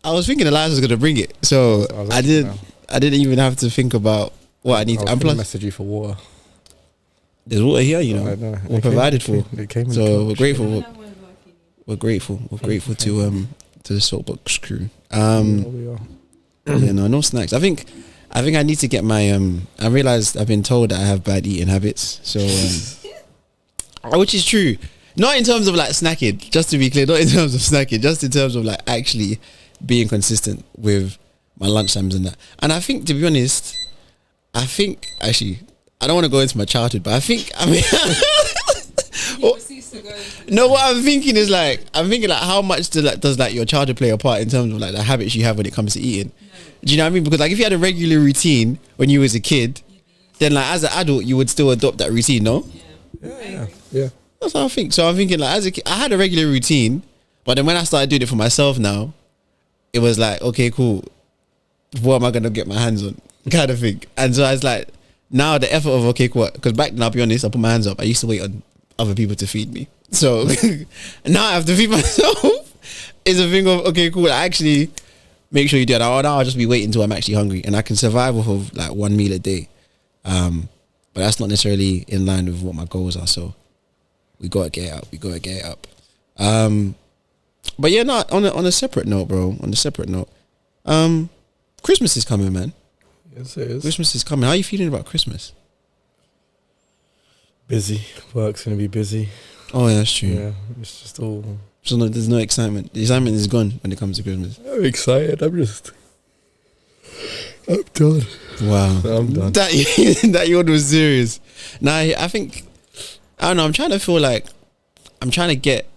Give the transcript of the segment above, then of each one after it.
I was thinking Elias was gonna bring it, so I didn't even have to think about what I need. And plus, message you for water. There's water here, you know. We're provided for, so we're grateful. We're grateful. We're grateful to the Soapbox crew. We are. No snacks. I think I need to get my I realized I've been told that I have bad eating habits, so which is true. Not in terms of like snacking, just to be clear, not in terms of snacking, just in terms of like actually being consistent with my lunchtimes and that. And I think, to be honest, actually, I don't want to go into my childhood, but no, what I'm thinking is like, how much does like your childhood play a part in terms of like the habits you have when it comes to eating? Do you know what I mean? Because like if you had a regular routine when you was a kid, then like as an adult you would still adopt that routine, no? Yeah. That's what I think. So I'm thinking like as a kid, I had a regular routine, but then when I started doing it for myself now, it was like, okay, cool. What am I gonna get my hands on? Kind of thing. And so I was like, now the effort of okay, cool. Because back then, I'll be honest, I put my hands up. I used to wait on other people to feed me. So now I have to feed myself. It's a thing of okay, cool. I actually make sure you do it. I'll just be waiting until I'm actually hungry, and I can survive off of like one meal a day. But that's not necessarily in line with what my goals are. So we gotta get it up. But yeah, no. On a separate note, bro. Christmas is coming, man. Yes, it is. Christmas is coming. How are you feeling about Christmas? Busy. Work's gonna be busy. Oh yeah, that's true. Yeah, it's just all. So there's no excitement. The excitement is gone when it comes to Christmas. I'm excited. I'm done. Wow. I'm done. That yawn was serious. Nah, I think I don't know. I'm trying to feel like I'm trying to get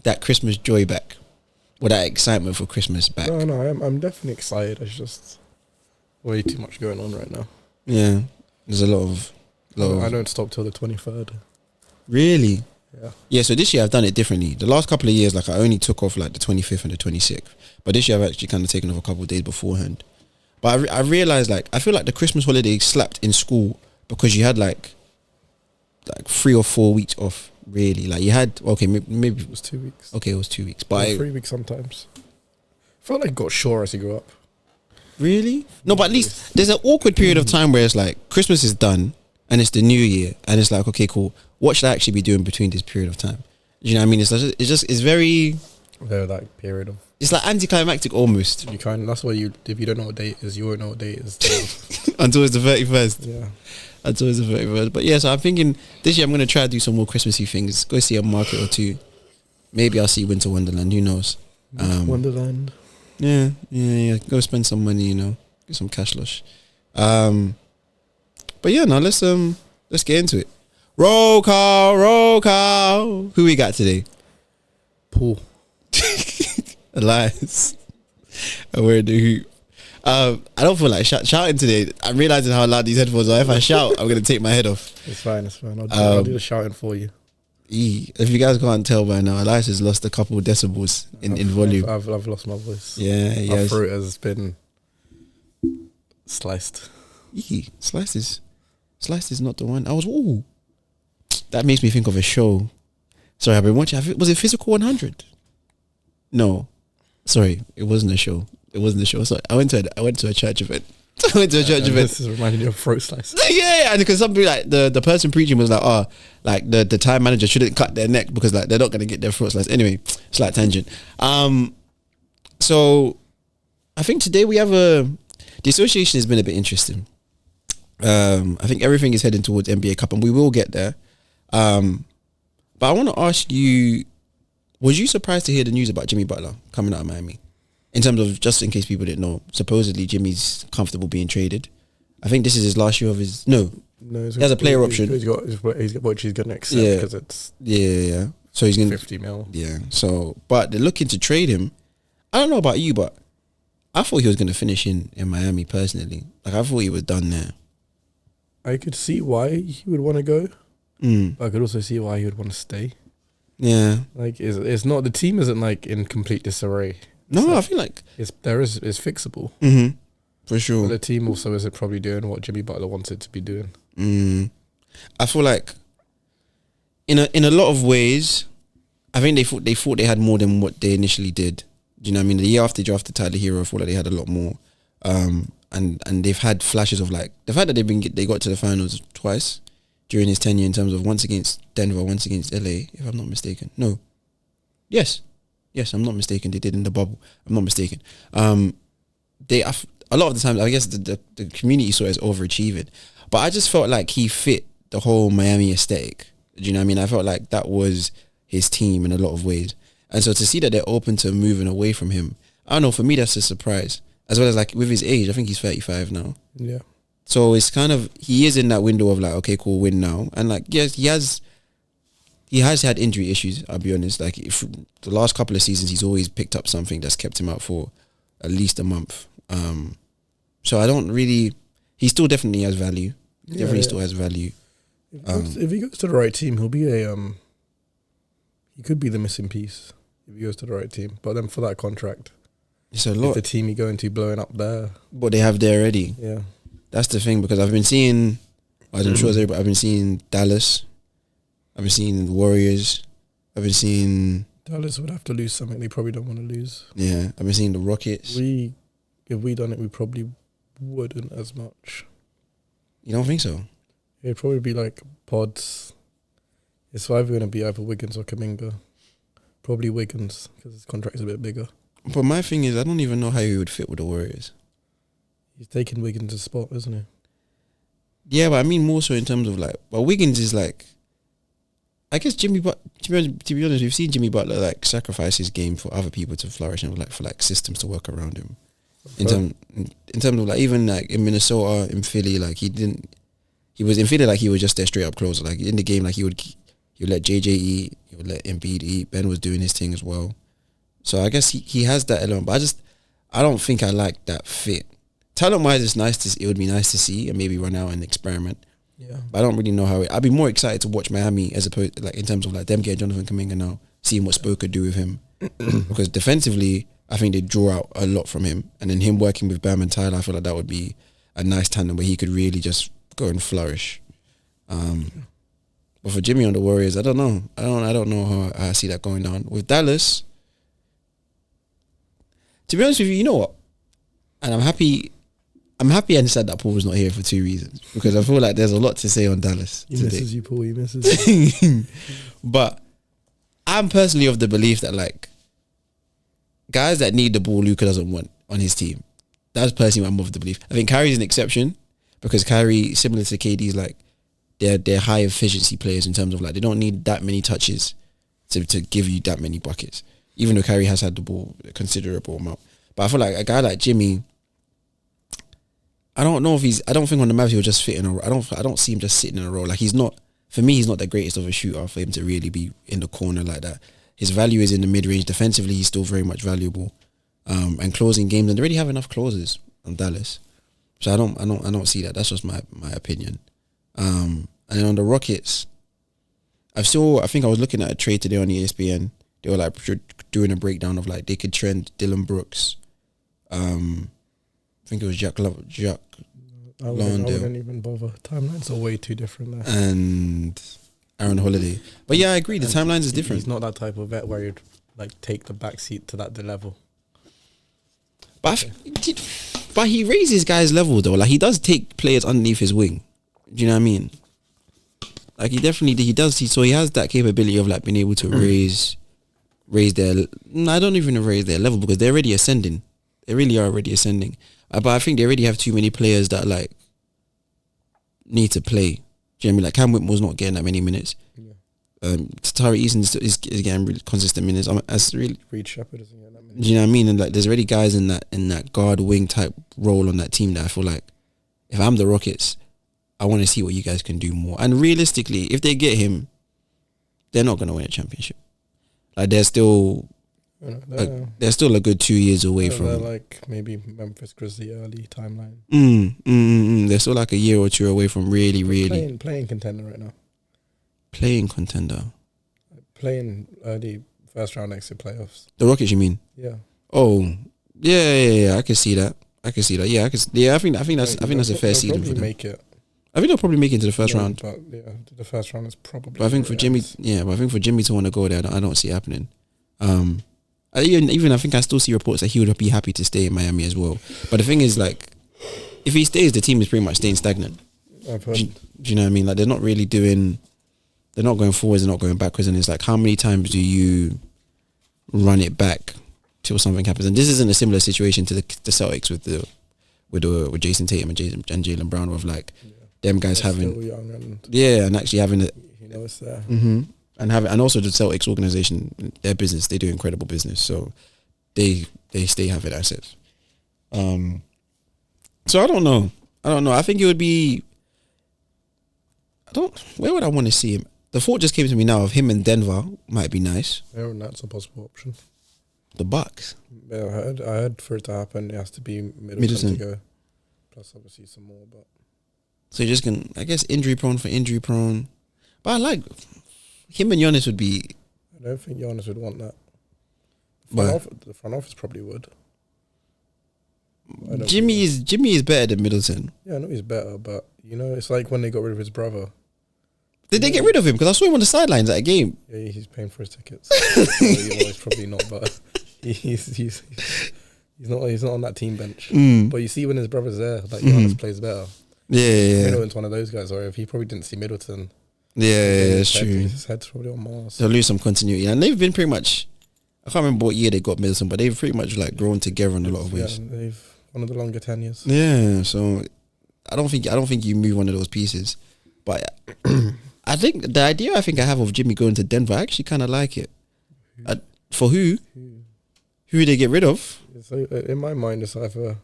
that Christmas joy back, or that excitement for Christmas back. No, I'm definitely excited. It's just way too much going on right now. Yeah, there's a lot of. I don't stop till the 23rd. Really? Yeah. Yeah, so this year I've done it differently. The last couple of years, like I only took off like the 25th and the 26th. But this year I've actually kind of taken off a couple of days beforehand. But I realized like, I feel like the Christmas holiday slapped in school because you had like 3 or 4 weeks off, really. Like you had, okay, maybe it was 2 weeks. Okay, it was 2 weeks. But 3 weeks sometimes. I felt like it got shorter as you grew up. Really? No, but at least there's an awkward period of time where it's like Christmas is done and it's the new year and it's like, okay, cool. What should I actually be doing between this period of time? You know what I mean? It's very... That period of... It's like anticlimactic almost. You can't... That's why if you don't know what day it is, you won't know what day it is. Until it's the 31st. Yeah. Until it's the 31st. But yeah, so I'm thinking this year I'm going to try to do some more Christmassy things. Go see a market or two. Maybe I'll see Winter Wonderland. Who knows? Wonderland. Yeah. Go spend some money, you know. Get some cash lush. But yeah, now let's get into it. Roll call. Who we got today? Paul. Elias. And we're in the hoop. I don't feel like shouting today. I'm realizing how loud these headphones are. If I shout, I'm going to take my head off. It's fine. I'll do the shouting for you. If you guys can't tell by now, Elias has lost a couple of decibels in volume. I've lost my voice. Yeah. My throat has been sliced. Sliced is not the one. That makes me think of a show. Sorry, I've been watching. Was it Physical 100? No. Sorry, it wasn't a show. Sorry, I went to a church event. This is reminding you of throat slice. Yeah, and because somebody like the person preaching was like, like the time manager shouldn't cut their neck because like they're not gonna get their throat sliced. Anyway, slight tangent. So I think today we have the association has been a bit interesting. I think everything is heading towards NBA Cup, and we will get there. But I want to ask you, was you surprised to hear the news about Jimmy Butler coming out of Miami? In terms of, just in case people didn't know, supposedly Jimmy's comfortable being traded. I think this is his last year of his... No, he has a player option. He's got what he's going to accept because it's... Yeah. So he's going to... 50 mil. Yeah. So, but they're looking to trade him. I don't know about you, but I thought he was going to finish in Miami personally. Like, I thought he was done there. I could see why he would want to go. But I could also see why he would want to stay. Yeah. Like, it's not... The team isn't, like, in complete disarray. No, I feel like it's fixable. For sure. But the team also isn't probably doing what Jimmy Butler wanted to be doing. I feel like in a lot of ways, I think they thought they had more than what they initially did. Do you know what I mean? The year after they drafted Tyler Hero, I thought like they had a lot more. And they've had flashes of like the fact that they got to the finals twice during his tenure in terms of once against Denver, once against LA, if I'm not mistaken. No. Yes, I'm not mistaken. They did in the bubble. I'm not mistaken. A lot of the times, I guess the community saw it as overachieving, but I just felt like he fit the whole Miami aesthetic. Do you know what I mean? I felt like that was his team in a lot of ways, and so to see that they're open to moving away from him, I don't know. For me, that's a surprise. As well as like with his age, I think he's 35 now. Yeah. So it's kind of, he is in that window of like, okay, cool, win now, and like yes, he has had injury issues. I'll be honest. Like if the last couple of seasons, he's always picked up something that's kept him out for at least a month. So I don't really. He still definitely has value. Still has value. If he goes to the right team, he'll be he could be the missing piece if he goes to the right team. But then for that contract, it's a lot. If the team you go into blowing up there, what they have there already. Yeah, that's the thing, because I've been seeing. I'm sure I've been seeing Dallas. I've been seeing the Warriors. I've been seeing. Dallas would have to lose something they probably don't want to lose. Yeah, I've been seeing the Rockets. If we done it, we probably wouldn't as much. You don't think so? It'd probably be like pods. It's either going to be either Wiggins or Kuminga. Probably Wiggins, because his contract's a bit bigger. But my thing is, I don't even know how he would fit with the Warriors. He's taking Wiggins' spot, isn't he? Yeah, but I mean more so in terms of like, but Wiggins is like, I guess Jimmy. But to be honest, we've seen Jimmy Butler like sacrifice his game for other people to flourish and like for like systems to work around him. In terms of like even like in Minnesota, in Philly, like he was in Philly like he was just their straight up closer. Like in the game, like he would let JJ eat, he would let Embiid eat. Ben was doing his thing as well. So I guess he has that element, but I don't think I like that fit. Talent wise, it would be nice to see and maybe run out and experiment. Yeah, but I don't really know how I'd be more excited to watch Miami as opposed to like in terms of like them getting Jonathan Kuminga now, seeing what Spo could do with him. Because defensively, I think they draw out a lot from him, and then him working with Bam and Tyler, I feel like that would be a nice tandem where he could really just go and flourish. But for Jimmy on the Warriors, I don't know. I don't know how I see that going down. With Dallas, to be honest with you, you know what? And I'm happy I said that Paul was not here for two reasons. Because I feel like there's a lot to say on Dallas He misses you, Paul. He misses you. But I'm personally of the belief that like guys that need the ball Luka doesn't want on his team. That's personally what I'm of the belief. I think Kyrie's an exception because Kyrie, similar to KD's, like they're high efficiency players in terms of like they don't need that many touches to give you that many buckets. Even though Kyrie has had the ball a considerable amount. But I feel like a guy like Jimmy, I don't think on the Mavs he'll just fit in a role. I don't see him just sitting in a role. Like he's not the greatest of a shooter for him to really be in the corner like that. His value is in the mid-range. Defensively, he's still very much valuable. And closing games, and they already have enough closers on Dallas. So I don't see that. That's just my opinion. And then on the Rockets, I think I was looking at a trade today on ESPN. They were like doing a breakdown of like they could trend Dylan Brooks. I think it was Jack I wouldn't even bother. Timelines are way too different there. And Aaron Holiday. But yeah, I agree. The timelines is different. He's not that type of vet where you'd like take the backseat to that level. But he raises guys' level though. Like he does take players underneath his wing. Do you know what I mean? Like he does. So he has that capability of like being able to raise their. I don't even raise their level because they're already ascending. They really are already ascending. But I think they already have too many players that like need to play. Do you know what I mean? Like Cam Whitmore's not getting that many minutes. Yeah. Tari Eason is getting really consistent minutes. Reed Shepherd isn't getting that many. Do you know what I mean? And like there's already guys in that guard wing type role on that team that I feel like if I'm the Rockets, I want to see what you guys can do more. And realistically, if they get him, they're not going to win a championship. Like they're still a good 2 years away from. They're like maybe Memphis Grizzly early timeline. They're still like a year or two away from really playing contender right now. Playing contender. Playing early first round exit playoffs. The Rockets, you mean? Yeah. Oh, yeah. I can see that. Yeah, I think that's a fair season for them. Make it. I think they'll probably make it into the first round. But yeah, the first round is probably. But I think for Jimmy, to want to go there, I don't see it happening. And Even I think I still see reports that he would be happy to stay in Miami as well. But the thing is, like, if he stays, the team is pretty much staying stagnant. I've heard. Do you know what I mean? Like, they're not really doing. They're not going forwards. They're not going backwards. And it's like, how many times do you run it back till something happens? And this isn't a similar situation to the Celtics with Jason Tatum and Jaylen Brown, with like them guys They're having still young and and actually having it. you know it's there. And also the Celtics organization, their business, they do incredible business. So they stay having assets. So I don't know. I think it would be. Where would I want to see him? The thought just came to me now of him in Denver might be nice. Yeah, and that's a possible option. The Bucks. Yeah, I heard for it to happen, it has to be Middleton to go. Plus, obviously, some more. But So you just can, I guess, injury prone for injury prone. But I like him and Giannis would be. I don't think Giannis would want that. The front office probably would. Jimmy is better than Middleton. Yeah, I know he's better, but you know, it's like when they got rid of his brother. Did they get rid of him? Because I saw him on the sidelines at a game. Yeah, he's paying for his tickets. He's probably not, but he's not on that team bench. But you see when his brother's there, like Giannis plays better. Yeah. Middleton's one of those guys, or if he probably didn't see Middleton. Yeah, that's true. His head's probably on Mars. They'll lose some continuity, and they've been pretty much. I can't remember what year they got Middleton, but they've pretty much like grown together in a lot of ways. Yeah, they've one of the longer tenures. Yeah, so I don't think you move one of those pieces, but I think the idea I have of Jimmy going to Denver, I actually kind of like it. For who? Who they get rid of? So in my mind, it's either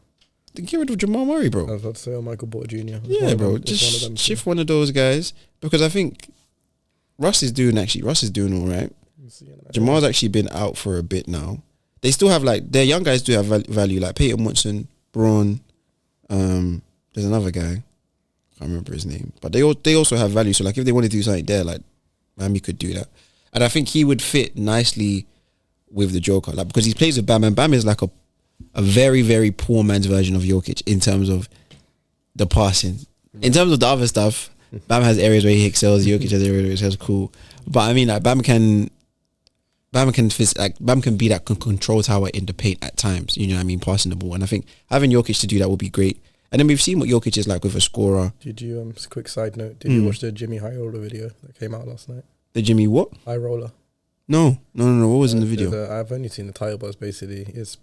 they get rid of Jamal Murray, bro. I was about to say, or Michael Porter Jr. Yeah, bro. Just shift one of those guys, because I think Russ is doing all right. Jamal's actually been out for a bit now. They still have like their young guys do have value, like Peyton Watson, Braun. There's another guy. I can't remember his name, but they also have value. So like if they want to do something there, like Miami could do that, and I think he would fit nicely with the Joker, like because he plays with Bam, and Bam is like a very very poor man's version of Jokic in terms of the passing. In terms of the other stuff, Bam has areas where he excels. Jokic has areas where he excels. Cool, but I mean like Bam can be that control tower in the paint at times. You know what I mean, passing the ball, and I think having Jokic to do that would be great. And then we've seen what Jokic is like with a scorer. Did you, just a quick side note, did you watch the Jimmy High Roller video that came out last night? The Jimmy what? High Roller. No. What was in the video? I've only seen the title, but it's basically his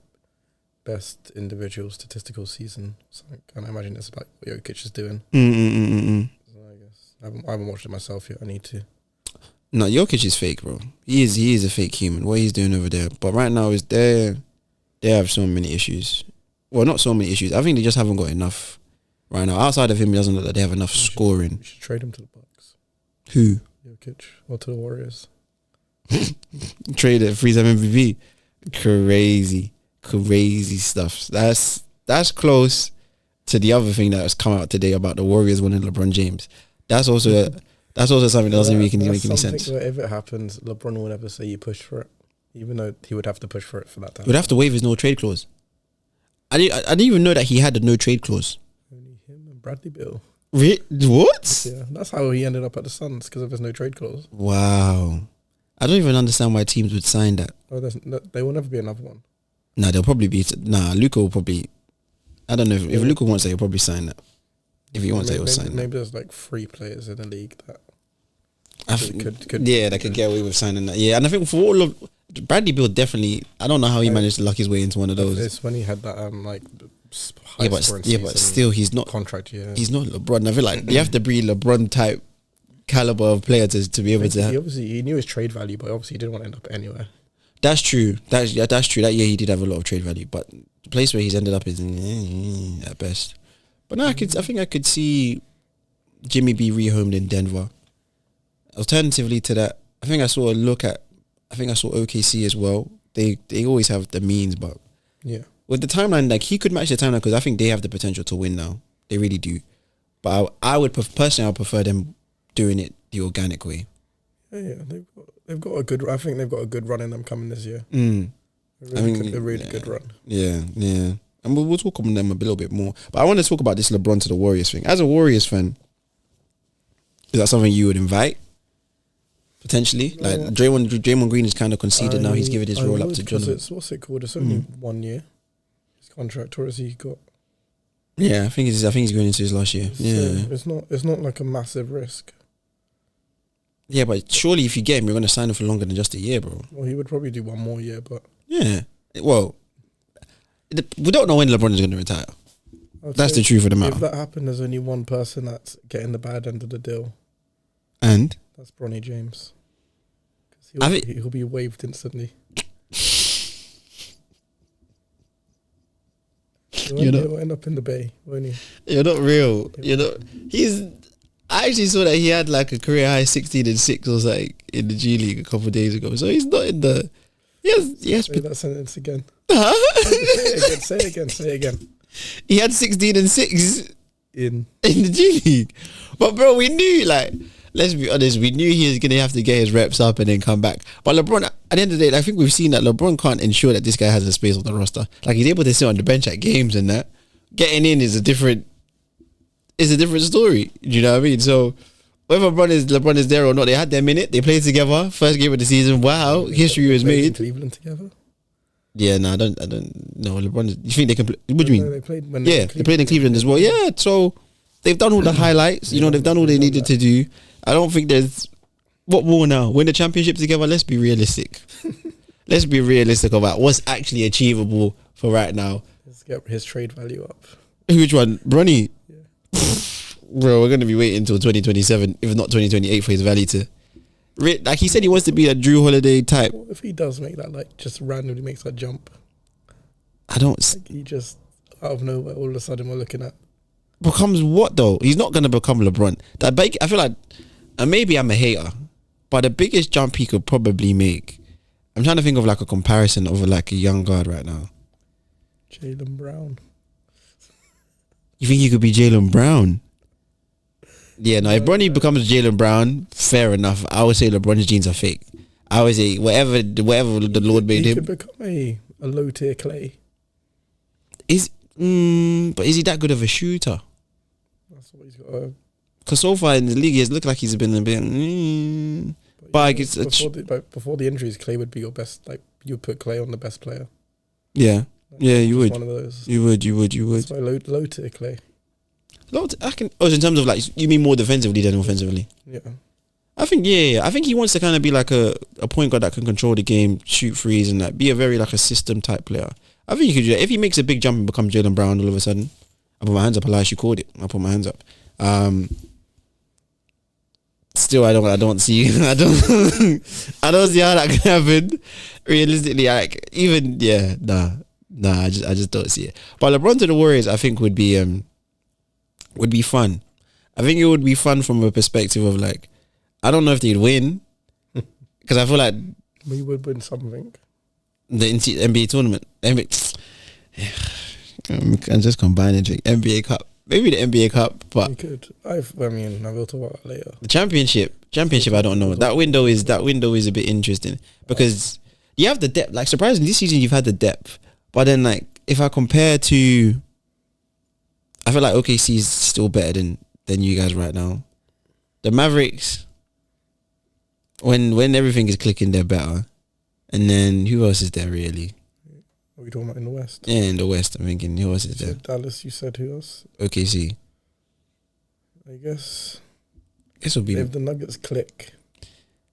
best individual statistical season. So I imagine it's about what Jokic is doing. So I guess I haven't watched it myself yet. I need to. No, Jokic is fake, bro. He is a fake human. What he's doing over there. But right now is they have so many issues. Well, not so many issues. I think they just haven't got enough right now. Outside of him, it doesn't look like they have enough scoring. You should trade him to the Bucks. Who? Jokic. Or to the Warriors. Trade it, freeze MVP. Crazy stuff. That's close to the other thing that has come out today about the Warriors winning LeBron James. That's also something that doesn't make any sense. Where if it happens, LeBron will never say you pushed for it, even though he would have to push for it for that time. He would have to waive his no trade clause. I didn't even know that he had a no trade clause. Only him and Bradley Beal. What? Yeah, that's how he ended up at the Suns, because of his no trade clause. Wow. I don't even understand why teams would sign that. Oh, there will never be another one. Nah, there'll probably be. Luka will probably. I don't know if Luka wants it, he'll probably sign that. If he wants it, he'll sign that. Maybe there's like 3 players in the league that could that could get away with signing that. Yeah, and I think for all of Bradley Beal, definitely. I don't know how he managed to luck his way into one of those. It's when he had that but still, he's not contract. Yeah, he's not LeBron. I feel like you have to be LeBron type caliber of player to be able to. He knew his trade value, but obviously he didn't want to end up anywhere. That's true. That's true. That year he did have a lot of trade value, but the place where he's ended up is at best. But no, I think I could see Jimmy be rehomed in Denver. Alternatively to that, I think I saw OKC as well. They always have the means, but yeah, with the timeline, like he could match the timeline because I think they have the potential to win now. They really do. But I would personally, I prefer them doing it the organic way. Yeah, they've got a good. I think they've got a good run in them coming this year. A really good run. Yeah. And we'll talk on them a little bit more. But I want to talk about this LeBron to the Warriors thing. As a Warriors fan, is that something you would invite? Potentially, like Draymond Green is kind of conceded now. He's given his role up to Donovan. What's it called? It's only 1 year. His contract, or has he got? Yeah, I think he's going into his last year. It's not like a massive risk. Yeah, but surely if you get him, you're going to sign him for longer than just a year, bro. Well, he would probably do 1 more year, but yeah. Well, we don't know when LeBron is going to retire. That's the truth of the matter. If that happened, there's only one person that's getting the bad end of the deal. And? That's Bronny James. Because he'll be waived instantly. He'll end up in the Bay, won't he? You're not real. I actually saw that he had like a career high 16-6 or something in the G League a couple of days ago. So he's not in the... Yes. Say that sentence again. Huh? Say it again. He had 16-6 in the G League. But bro, we knew, like, let's be honest, we knew he was going to have to get his reps up and then come back. But LeBron, at the end of the day, I think we've seen that LeBron can't ensure that this guy has a space on the roster. Like, he's able to sit on the bench at games and that. Getting in is a different story. Do you know what I mean? So whether LeBron is there or not, they had their minute. They played together. First game of the season. Wow, history was made. In Cleveland together. Yeah, no, I don't know. LeBron. You think they can? What do you mean? They played they played in Cleveland as well. Yeah, so they've done all the highlights. You know, they've done all they needed to do. I don't think there's what more now. Win the championship together. Let's be realistic. Let's be realistic about what's actually achievable for right now. Let's get his trade value up. Which one, Bronny? Yeah. Bro, we're going to be waiting until 2027, if not 2028, for his value to... Like he said, he wants to be a Drew Holiday type. What if he does make that, like, just randomly makes that jump? I don't... Like he just, out of nowhere, all of a sudden we're looking at... Becomes what, though? He's not going to become LeBron. I feel like... And maybe I'm a hater, but the biggest jump he could probably make... I'm trying to think of, like, a comparison of, like, a young guard right now. Jaylen Brown. You think he could be Jaylen Brown? Yeah, no, if Bronny becomes Jaylen Brown, fair enough. I would say LeBron's genes are fake. I would say whatever the Lord made him. He could become a low tier Clay. But is he that good of a shooter? That's what he's got. Because so far in the league, it's looked like he's been a bit... But before the injuries, Clay would be your best. Like, you would put Clay on the best player. Yeah. Yeah, you would. One of those. You would. So low tier Clay. In terms of, like, you mean more defensively than offensively? Yeah. I think he wants to kind of be like a point guard that can control the game, shoot threes, and like be a very like a system type player. I think he could do that. If he makes a big jump and becomes Jaylen Brown all of a sudden, I put my hands up. Elias, you called it. I put my hands up. Still, I don't see I don't see how that can happen. Realistically, like I just don't see it. But LeBron to the Warriors, I think would be fun. I think it would be fun from a perspective of like, I don't know if they'd win because I feel like we would win something. The NBA tournament, I'm just combining NBA Cup. Maybe the NBA Cup, but you could. I will talk about that later. The championship. I don't know. That window is a bit interesting because you have the depth. Like surprisingly, this season you've had the depth, but then like if I compare to, I feel like OKC is still better than you guys right now. The Mavericks, when everything is clicking, they're better. And then who else is there really? Are we talking about in the West? Yeah, in the West. I'm thinking who else is there? Dallas. You said who else? OKC. I guess would be if the Nuggets click.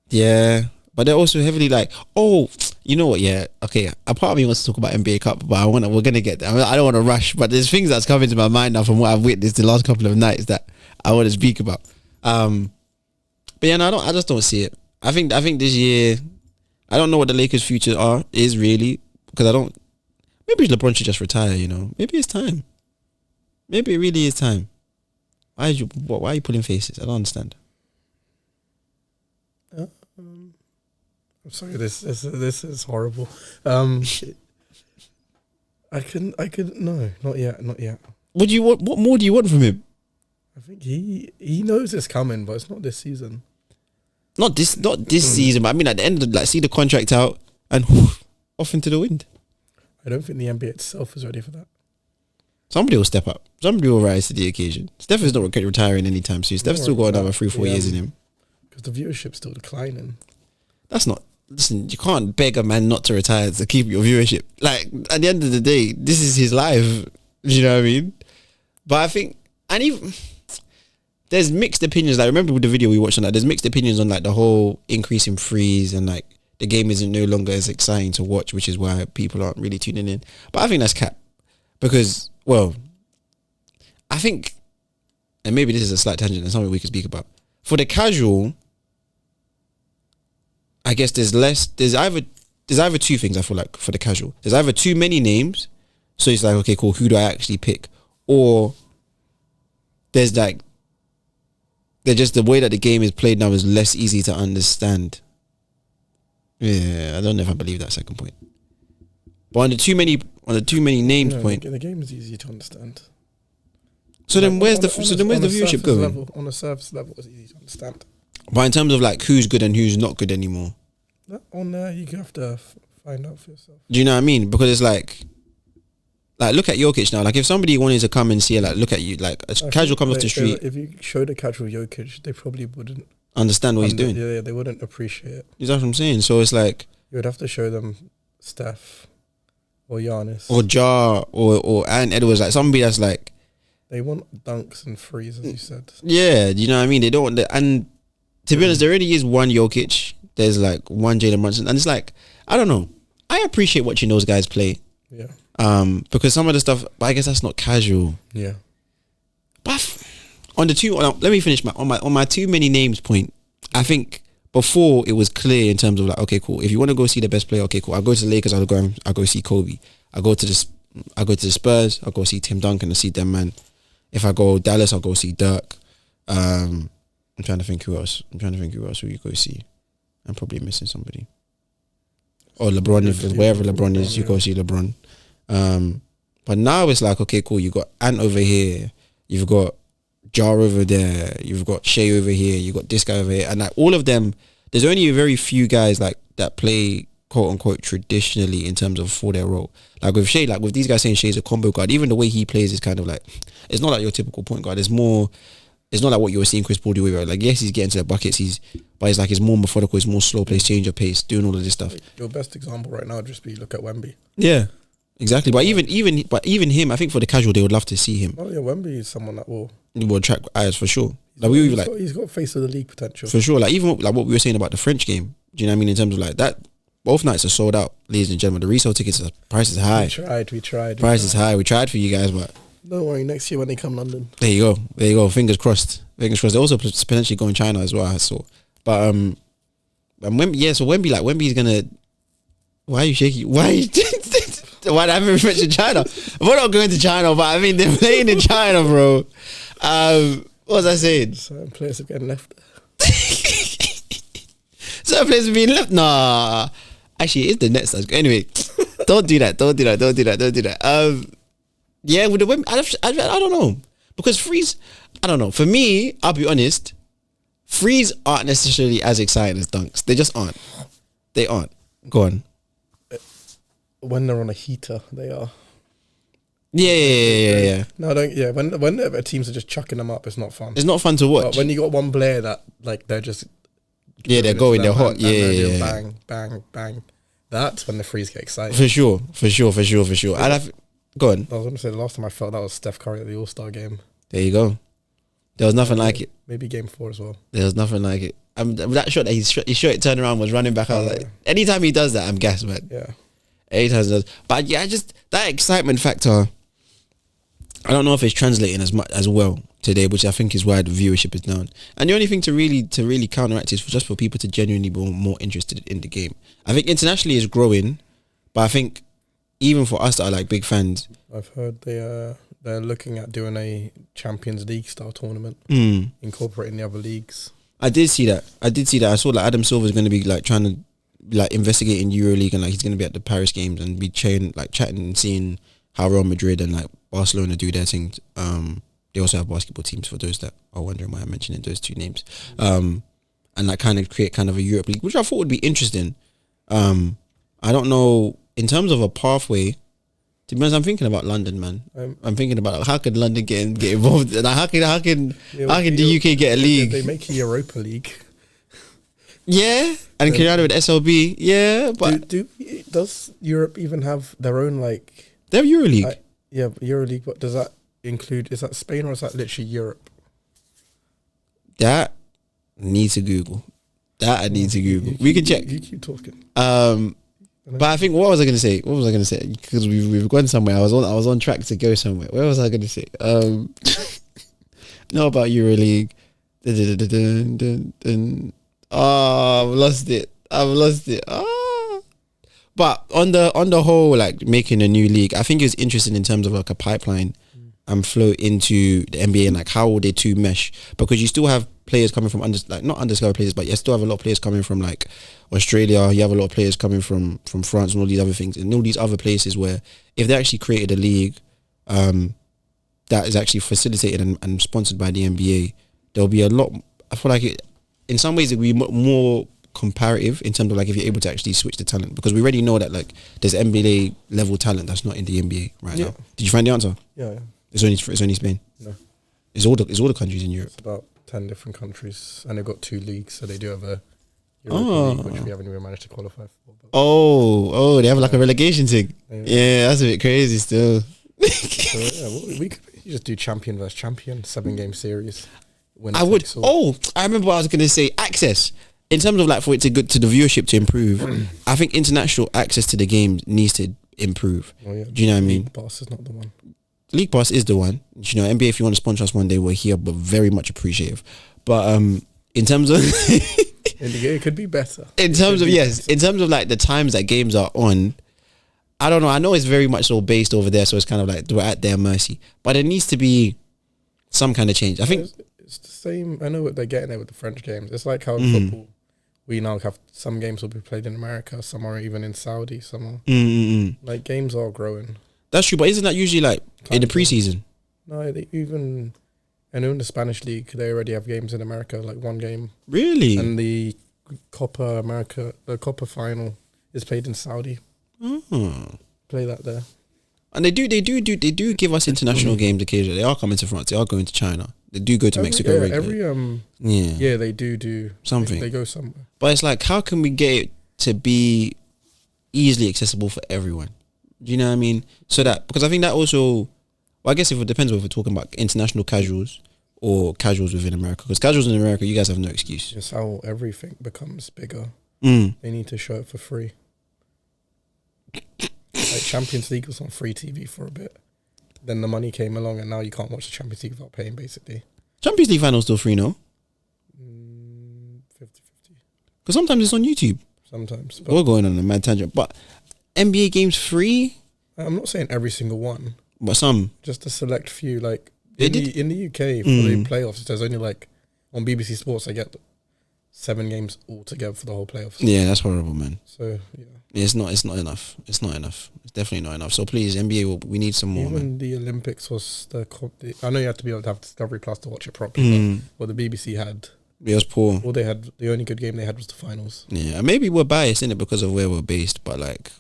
Yeah, but they're also heavily like, oh, you know what? Yeah, okay. A part of me wants to talk about NBA Cup, but we're gonna get there. I don't want to rush, but there's things that's coming to my mind now from what I've witnessed the last couple of nights that I want to speak about. But yeah, no, I just don't see it. I think this year, I don't know what the Lakers' future is really because I don't. Maybe LeBron should just retire. You know, maybe it's time. Maybe it really is time. Why are you pulling faces? I don't understand. I'm sorry. This is horrible. I could no, not yet. What more do you want from him? I think he knows it's coming, but it's not this season. Not this season. But I mean, at the end of see the contract out and off into the wind. I don't think the NBA itself is ready for that. Somebody will step up. Somebody will rise to the occasion. Steph is not retiring anytime soon. Steph's still got another 3-4 years in him. Because the viewership's still declining. That's not. Listen, you can't beg a man not to retire to keep your viewership. Like, at the end of the day, this is his life. You know what I mean? But I think, and even there's mixed opinions. Like, remember with the video we watched on that, there's mixed opinions on like the whole increase in freeze and like the game isn't no longer as exciting to watch, which is why people aren't really tuning in. But I think that's cap. Because, well, I think, and maybe this is a slight tangent and something we could speak about. For the casual, I guess there's either two things I feel like for the casual. There's either too many names, so it's like, okay, cool, who do I actually pick? Or there's like, they're just the way that the game is played now is less easy to understand. Yeah, I don't know if I believe that second point. But on the too many names point, the game is easy to understand. So then where's the viewership going? Level, on a surface level, it's easy to understand. But in terms of like who's good and who's not good anymore, on there you have to find out for yourself. Do you know what I mean? Because it's like look at Jokic now. Like if somebody wanted to come and see, like look at you, like a casual comes off the street. If you showed a casual Jokic, they probably wouldn't understand what he's doing. Yeah, they wouldn't appreciate it. Is that what I'm saying? So it's like you would have to show them Steph or Giannis or Ja or Aaron Edwards, like somebody that's like they want dunks and threes, as you said. Yeah, you know what I mean? They don't want that. And to be honest, there already is one Jokic. There's like one Jalen Brunson, and it's like I don't know. I appreciate watching those guys play. Yeah. Because some of the stuff, but I guess that's not casual. Yeah. But on the two, let me finish on my too many names point. I think before it was clear in terms of like, okay, cool. If you want to go see the best player, okay, cool. I'll go to the Lakers. I'll go see Kobe. I'll go to the Spurs. I'll go see Tim Duncan and see them, man. If I go Dallas, I'll go see Dirk. I'm trying to think who else. Who you go see. I'm probably missing somebody. Or LeBron, wherever LeBron is, you go see LeBron. But now it's like, okay, cool. You got Ant over here. You've got Jar over there. You've got Shea over here. You got this guy over here, and like all of them. There's only a very few guys like that play quote unquote traditionally in terms of for their role. Like with Shea, like with these guys saying Shea's a combo guard. Even the way he plays is kind of like, it's not like your typical point guard. It's more. It's not like what you were seeing Chris Paul do. Where like yes, he's getting to the buckets. But it's like it's more methodical. It's more slow pace, change of pace, doing all of this stuff. Your best example right now would just be look at Wemby. Yeah, exactly. But even him, I think for the casual, they would love to see him. Oh yeah, Wemby is someone that will attract eyes for sure. Like he's got face of the league potential for sure. Like even like what we were saying about the French game. Do you know what I mean? In terms of like that, both nights are sold out, ladies and gentlemen. The resale tickets, price is high. We tried. Price is high. We tried for you guys, but don't worry. Next year when they come London, there you go. Fingers crossed. They're also potentially going China as well. I saw, but so Wemby's gonna. Why are you shaking? Why I haven't mentioned China? We're not going to China, but I mean they're playing in China, bro. What was I saying? Certain players are getting left. Certain players are being left. Nah, actually, it's the Nets. Anyway, don't do that. Yeah, with the women, I don't know because Freeze. I don't know. For me, I'll be honest. Freeze aren't necessarily as exciting as dunks. They just aren't. They aren't. Go on. When they're on a heater, they are. Yeah. No, don't. Yeah, when teams are just chucking them up, it's not fun. It's not fun to watch. But when you got one player that like they're just. Yeah, they're going. They're hot. Yeah. Bang, bang, bang. That's when the Freeze get excited. For sure. Yeah. Go on. I was going to say the last time I felt that was Steph Curry at the All-Star game. There you go. There was nothing like it. Maybe game 4 as well. There was nothing like it. That shot that he shot it turned around was running back. I was like, anytime he does that, I'm gassed, man. Yeah. Anytime he does. But yeah, just that excitement factor. I don't know if it's translating as well today, which I think is why the viewership is down. And the only thing to really counteract is for people to genuinely be more interested in the game. I think internationally it's growing, but I think even for us that are like big fans, I've heard they're looking at doing a Champions League style tournament, incorporating the other leagues. I did see that. I saw like Adam Silver's going to be like trying to like investigate in EuroLeague, and like he's going to be at the Paris games and be chatting and seeing how Real Madrid and like Barcelona do their thing. They also have basketball teams for those that are wondering why I'm mentioning those two names. And like kind of create kind of a Europe League, which I thought would be interesting. I don't know in terms of a pathway. To be honest, I'm thinking about London, man. I'm thinking about how can London get involved, and how can the UK get a league? They make a Europa League. Yeah, and Cristiano with SLB. Yeah, but does Europe even have their own like? They have EuroLeague. Yeah, EuroLeague. What does that include? Is that Spain or is that literally Europe? That need to Google. We can check. You keep talking. But I think what was I going to say? Because we've gone somewhere. I was on track to go somewhere. Where was I going to say? Not about EuroLeague. Oh, I've lost it. But on the whole, like making a new league, I think it's interesting in terms of like a pipeline and flow into the NBA and like how will they two mesh, because you still have players coming from not undiscovered players, but you still have a lot of players coming from like Australia. You have a lot of players coming from France and all these other things and all these other places where if they actually created a league that is actually facilitated and sponsored by the NBA, there'll be a lot. I feel like in some ways it will be more comparative in terms of like if you're able to actually switch the talent, because we already know that like there's NBA level talent that's not in the NBA right now. Did you find the answer? Yeah. It's only Spain. No. It's all the countries in Europe. It's about 10 different countries, and they've got 2 leagues, so they do have a Europa League, which we haven't even managed to qualify for. But they have like a relegation thing. Yeah, that's a bit crazy still. We could just do champion versus champion 7-game series. I would. I remember what I was going to say. Access. In terms of like for it to good to the viewership to improve, I think international access to the game needs to improve. Do you know what I mean? League Pass is not the one. League Pass is the one. You know, NBA, if you want to sponsor us one day, we're here, but very much appreciative. But in terms of it could be better. In terms of like the times that games are on, I don't know. I know it's very much so based over there, so it's kind of like we're at their mercy. But there needs to be some kind of change. I think it's the same. I know what they're getting there with the French games. It's like how in football, we now have some games will be played in America, some are even in Saudi, some are like games are growing. That's true, but isn't that usually like in the preseason? No, I know in the Spanish league they already have games in America, like one game. Really? And the Copa final is played in Saudi. Play that there. And they do give us international games occasionally. They are coming to France. They are going to China. They do go to Mexico regularly. They do something. They go somewhere. But it's like, how can we get it to be easily accessible for everyone? Do you know what I mean? So that, because I think that also, well, I guess if it depends on if we're talking about international casuals or casuals within America. Because casuals in America, you guys have no excuse. Just how everything becomes bigger. They need to show it for free. Like Champions League was on free TV for a bit. Then the money came along and now you can't watch the Champions League without paying, basically. Champions League finals still free, no? 50-50. Because sometimes it's on YouTube. Sometimes. We're going on a mad tangent. But NBA games free? I'm not saying every single one. But some. Just a select few. Like in the UK, for the playoffs, there's only like, on BBC Sports, they get 7 games altogether for the whole playoffs. Yeah, that's horrible, man. So, yeah. It's not enough. It's not enough. It's definitely not enough. So please, NBA, we need some more. Even the Olympics was I know you had to be able to have Discovery Plus to watch it properly. But what the BBC had, it was poor. All they had, the only good game they had was the finals. Yeah, and maybe we're biased in it because of where we're based, but like,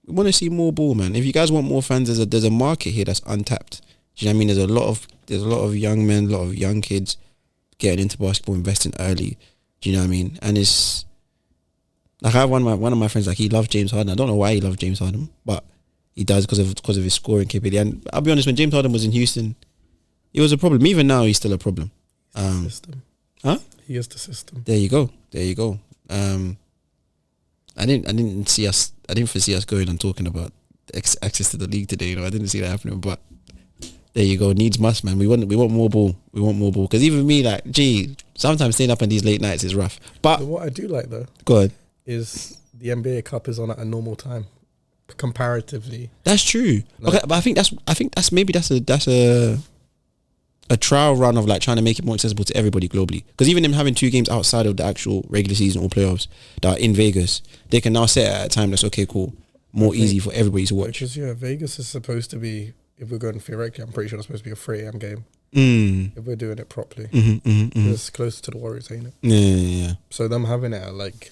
we want to see more ball, man. If you guys want more fans, there's a market here that's untapped. Do you know what I mean? There's a lot of young men, a lot of young kids getting into basketball, investing early. Do you know what I mean? And it's like, I have one of my friends, like, he loves James Harden. I don't know why he loves James Harden, but he does because of his scoring capability. And I'll be honest, when James Harden was in Houston, it was a problem. Even now, he's still a problem. System. Huh? He is the system. There you go. I didn't foresee us going and talking about access to the league today. You know, I didn't see that happening. But there you go. Needs must, man. We want more ball. We want more ball. Because even me, like, sometimes staying up on these late nights is rough. But what I do like though, go ahead, is the NBA Cup is on at a normal time, comparatively. That's true. Like, okay, but I think that's a trial run of like trying to make it more accessible to everybody globally. Because even them having 2 games outside of the actual regular season or playoffs that are in Vegas, they can now set it at a time that's okay, cool, more easy for everybody to watch. Which is, Vegas is supposed to be, if we're going theoretically, I'm pretty sure it's supposed to be a 3 AM game. If we're doing it properly. It's closer to the Warriors, ain't it? Yeah. So them having it at like,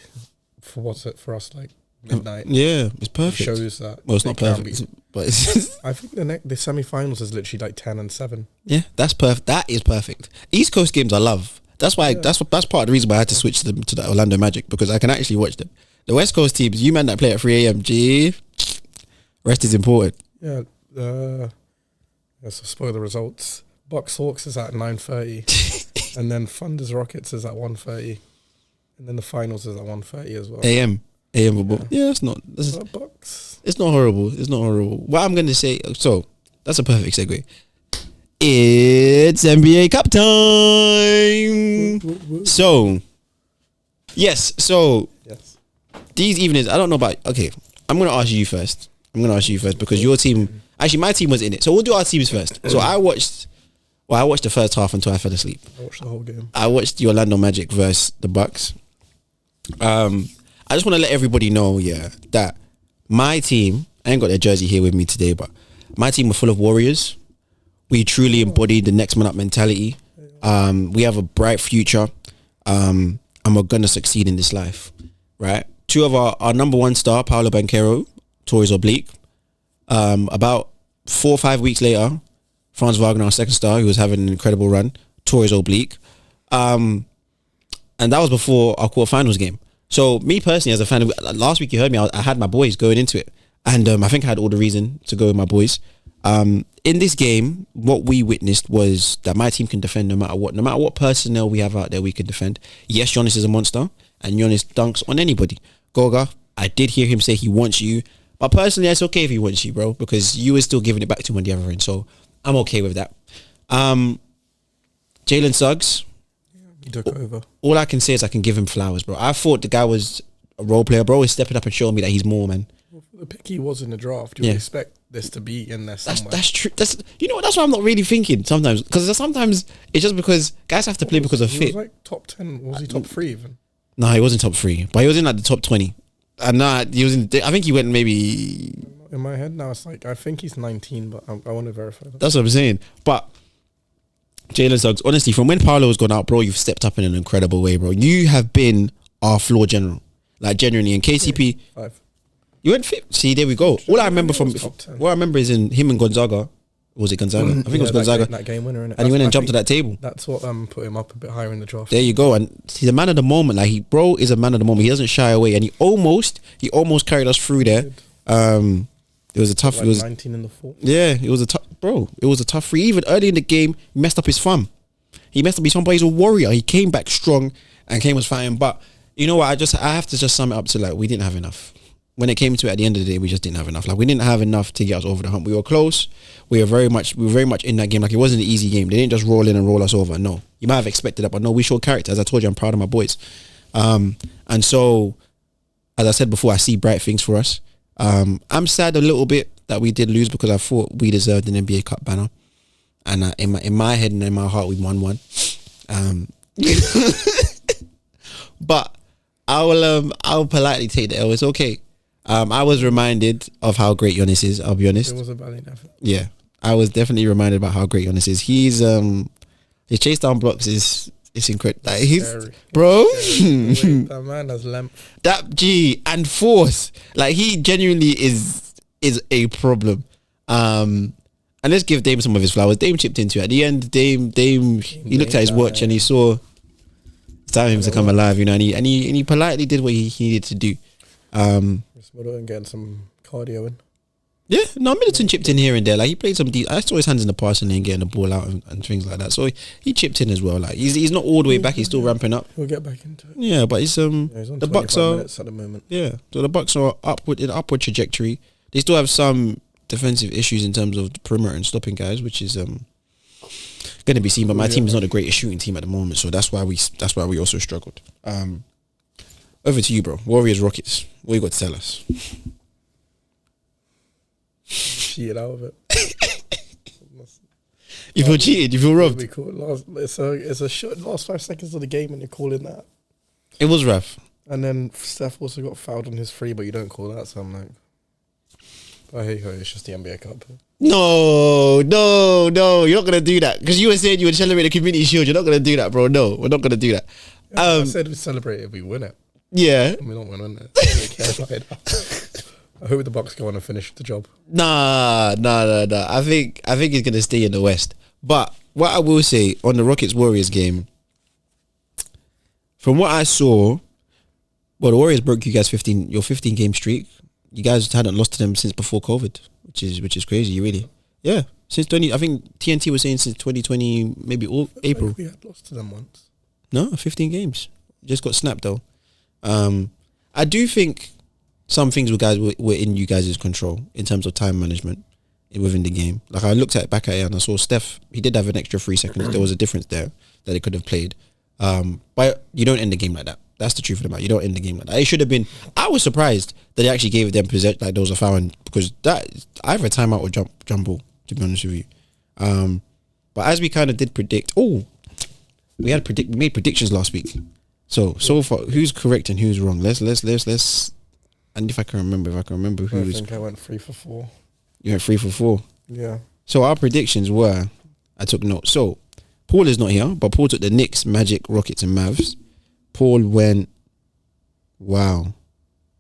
for us, like midnight. Yeah, it's perfect. Shows that. Well, it's not perfect, but it's I think the semi-finals is literally like 10 and 7. Yeah, that's perfect. That is perfect. East Coast games I love. That's why. That's part of the reason why I had to switch them to the Orlando Magic, because I can actually watch them. The West Coast teams, you man that play at 3 a.m. Gee, rest is important. Yeah. Let's spoil the results. Bucks Hawks is at 9:30, and then Thunder's Rockets is at 1:30, and then the finals is at 1:30 as well. AM football. Yeah, it's not. Bucks. It's not horrible. It's not horrible. What I'm gonna say. So that's a perfect segue. It's NBA Cup time. So, yes. So these evenings, I don't know about. Okay, I'm gonna ask you first. Because your team. Actually, my team was in it. So we'll do our teams first. So I watched the first half until I fell asleep. I watched the whole game. I watched the Orlando Magic versus the Bucks. I just want to let everybody know, that my team, I ain't got their jersey here with me today, but my team were full of warriors. We truly embodied the next man up mentality. We have a bright future, and we're gonna succeed in this life, right? Two of our number one star, Paolo Banchero, tore his oblique. About 4 or 5 weeks later, Franz Wagner, our second star, who was having an incredible run, tore his oblique. And that was before our quarterfinals game. So me personally, as a fan, last week you heard me, I had my boys going into it. And I think I had all the reason to go with my boys. In this game, what we witnessed was that my team can defend no matter what personnel we have out there, we can defend. Yes, Giannis is a monster, and Giannis dunks on anybody. Goga, I did hear him say he wants you, but personally, it's okay if he wants you, bro, because you were still giving it back to him on the other end, so I'm okay with that. Jalen Suggs, he took over. All I can say is I can give him flowers, bro. I thought the guy was a role player, bro. He's stepping up and showing me that he's more, man. Well, for the pick he was in the draft, you would expect this to be in there somewhere. That's true. That's what I'm not really thinking sometimes, because sometimes it's just because guys have to play because of fit. He was like top 10. Was he top 3 even? No, he wasn't top 3, but he was in like the top 20. And he was in. I think he went maybe. In my head now, it's like I think he's 19, but I want to verify that. That's what I'm saying. But Jalen Suggs, honestly, from when Paolo has gone out, bro, you've stepped up in an incredible way, bro. You have been our floor general, like genuinely. And KCP, 5. You went 5th. See, there we go. All I remember is in him and Gonzaga. Was it Gonzaga? I think it was Gonzaga. That game winner, innit? And he went and jumped to that table. That's what put him up a bit higher in the draft. There you go. And he's a man of the moment. Like bro is a man of the moment. He doesn't shy away. And he almost carried us through there. It was a tough. Like it was 19 in the 4th. Yeah, it was a tough, bro. It was a tough 3. Even early in the game, he messed up his thumb. But he's a warrior. He came back strong and was fighting. But you know what? I have to just sum it up to like we didn't have enough. When it came to it at the end of the day, we just didn't have enough. Like we didn't have enough to get us over the hump. We were close. We were very much in that game. Like it wasn't an easy game. They didn't just roll in and roll us over. No, you might have expected that, but no, we showed character. As I told you, I'm proud of my boys. And so, as I said before, I see bright things for us. I'm sad a little bit that we did lose because I thought we deserved an NBA Cup banner. And in my head and in my heart, we won one. But I'll politely take the L. It's okay. I was reminded of how great Giannis is. I'll be honest. It was a valiant effort. Yeah, I was definitely reminded about how great Giannis is. His chase down blocks is incredible. Like bro. That man has length. That G and force. Like he genuinely is a problem. And let's give Dame some of his flowers. Dame chipped into it. At the end, Dame he looked at his watch and he saw it's time for him to come alive, you know, and he politely did what he needed to do. And getting some cardio in. Yeah, no, Middleton chipped in here and there. Like he played some deep. I saw his hands in the passing lane, getting the ball out and things like that. So he chipped in as well. Like he's not all the way back. He's still ramping up. We'll get back into it. Yeah, but he's on the Bucks are minutes at the moment. Yeah, so the Bucks are upward trajectory. They still have some defensive issues in terms of the perimeter and stopping guys, which is going to be seen. But my team is not the greatest shooting team at the moment, so that's why we also struggled. Over to you, bro. Warriors, Rockets. What you got to tell us? Cheated out of it. You feel cheated? You feel robbed? It's a short last 5 seconds of the game and you're calling that. It was rough. And then Steph also got fouled on his 3, but you don't call that, so I'm like, but hey ho, it's just the NBA Cup. No, you're not gonna do that because you were saying you would celebrate the Community Shield. You're not gonna do that, bro. No, we're not gonna do that. I said we celebrate if we win it. Yeah, we don't win it. I hope the Bucks go on and finish the job. Nah. I think he's gonna stay in the West. But what I will say on the Rockets Warriors game, From what I saw, well, the Warriors broke you guys your 15 game streak. You guys hadn't lost to them since before COVID, which is crazy, really. Yeah, since 20. I think TNT was saying since 2020, maybe April. We had lost to them once. No, 15 games. Just got snapped though. I do think some things were in you guys' control in terms of time management within the game. Like I looked back at it and I saw Steph. He did have an extra 3 seconds. There was a difference there that he could have played. But you don't end the game like that. That's the truth of the matter. You don't end the game like that. It should have been. I was surprised that they actually gave them possession, like there was a foul, because that either a timeout or jump ball. To be honest with you, but as we kind of did predict, we made predictions last week. So far, who's correct and who's wrong? Let's. And if I can remember who was. I think I went 3 for 4. You went 3 for 4. Yeah. So our predictions were, I took notes. So Paul is not here, but Paul took the Knicks, Magic, Rockets, and Mavs. Paul went,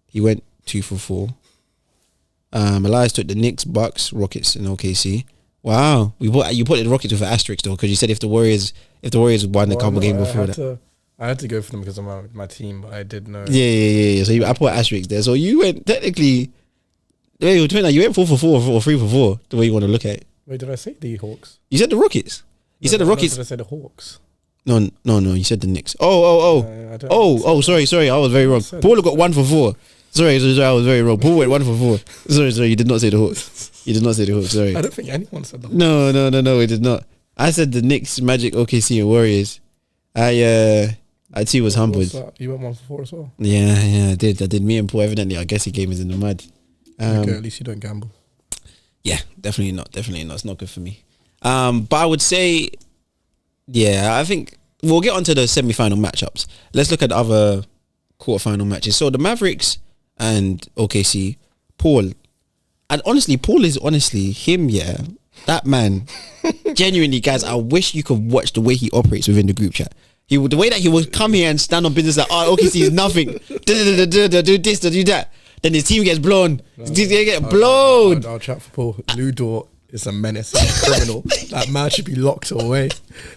he went 2 for 4. Elias took the Knicks, Bucks, Rockets, and OKC. Wow, you put the Rockets with an asterisk though, because you said if the Warriors won the couple game before that. I had to go for them because of my team, but I did know. Yeah. So I put an asterisk there. So you went technically. You went 4 for 4 or 3 for 4. The way you want to look at it. Wait, did I say the Hawks? You said the Rockets. You said the Rockets. Did I say the Hawks? No. You said the Knicks. Sorry. I was very wrong. Paul got 1 for 4. Sorry, I was very wrong. Paul went 1 for 4. Sorry, you did not say the Hawks. Sorry. I don't think anyone said that. No, we did not. I said the Knicks, Magic, OKC, and Warriors. I too was humbled. You went 1 for 4 as well? Yeah, I did. Me and Paul, evidently, I guess he gave us in the mud. Okay, at least you don't gamble. Yeah, definitely not. It's not good for me. But I would say, I think we'll get onto the semi-final matchups. Let's look at the other quarter-final matches. So the Mavericks and OKC, Paul, and honestly, Paul is him, that man. Genuinely, guys, I wish you could watch the way he operates within the group chat. The way that he would come here and stand on business like, OKC is nothing. Do this, do that. Then his team gets blown. They get blown. I'll chat for Paul. Lou Dort is a menace, a criminal. That man should be locked away.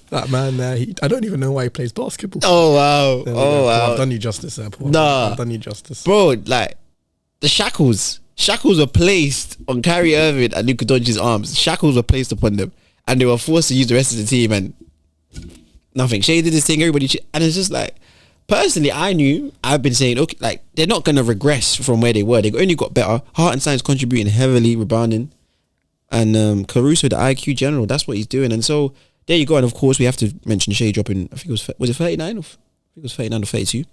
That man there, I don't even know why he plays basketball. Oh wow. I've done you justice there, Paul. Nah. I've done you justice. Bro, like, the shackles were placed on Kyrie Irving and Luka Doncic's arms. Shackles were placed upon them. And they were forced to use the rest of the team and nothing. Shay did this thing, everybody, and it's just like, personally, I've been saying, okay, like, they're not going to regress from where they were. They only got better. Hartenstein's contributing heavily, rebounding. And Caruso, the IQ general, that's what he's doing. And so, there you go. And of course, we have to mention Shea dropping, I think was it 39? I think it was 39 or 32.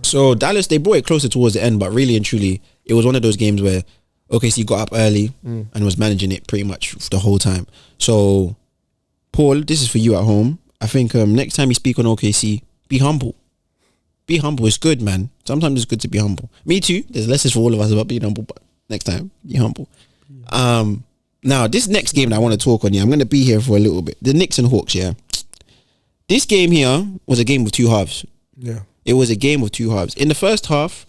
So, Dallas, they brought it closer towards the end, but really and truly, it was one of those games where OKC got up early and was managing it pretty much the whole time. So, Paul, this is for you at home. I think next time you speak on OKC, be humble. Be humble. It's good, man. Sometimes it's good to be humble. Me too. There's lessons for all of us about being humble, but next time, be humble. Now, this next game that I want to talk on here, I'm going to be here for a little bit. The Knicks and Hawks, yeah. This game here was a game of two halves. Yeah. It was a game of two halves. In the first half,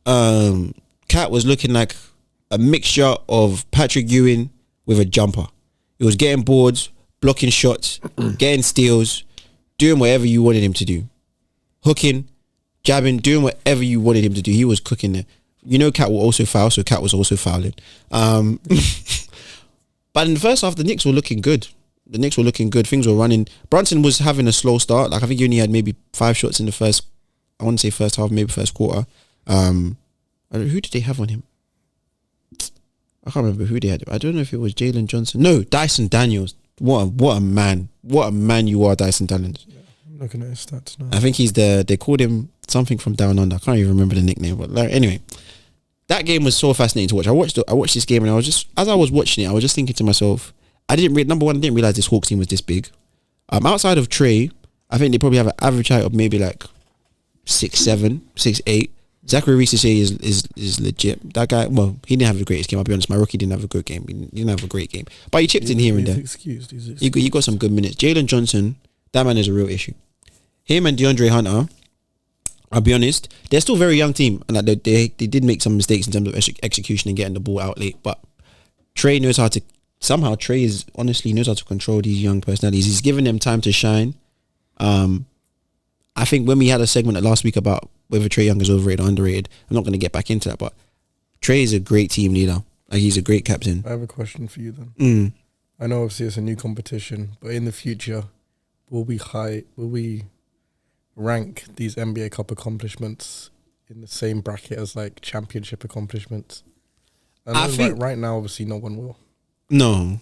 Cat was looking like a mixture of Patrick Ewing with a jumper. He was getting boards, blocking shots, getting steals, doing whatever you wanted him to do. Hooking, jabbing, doing whatever you wanted him to do. He was cooking there. You know Cat will also foul, so Cat was also fouling. But in the first half, the Knicks were looking good. Things were running. Brunson was having a slow start. Like, I think he only had maybe 5 shots in the first half, maybe first quarter. Who did they have on him? I can't remember who they had. I don't know if it was Jalen Johnson. No, Dyson Daniels. What a man. What a man you are, Dyson Daniels. Yeah, I'm looking at his stats now. I think they called him something from Down Under. I can't even remember the nickname. But anyway, that game was so fascinating to watch. I watched this game and as I was watching it, I was just thinking to myself, number one, I didn't realize this Hawks team was this big. Outside of Trey, I think they probably have an average height of maybe like 6'7", 6'8". Zachary Reese is legit. That guy, well, he didn't have the greatest game. I'll be honest, my rookie didn't have a good game. He didn't have a great game, but he chipped in here and there. He got some good minutes. Jalen Johnson, that man is a real issue. Him and DeAndre Hunter, I'll be honest, they're still a very young team, and they did make some mistakes in terms of execution and getting the ball out late. But Trey knows how to. Somehow Trey knows how to control these young personalities. He's giving them time to shine. I think when we had a segment last week about whether Trae Young is overrated or underrated, I'm not going to get back into that, but Trae is a great team leader. Like, he's a great captain. I have a question for you then. I know obviously it's a new competition, but in the future, will we rank these NBA Cup accomplishments in the same bracket as like championship accomplishments? I think right now, obviously, no one will. No,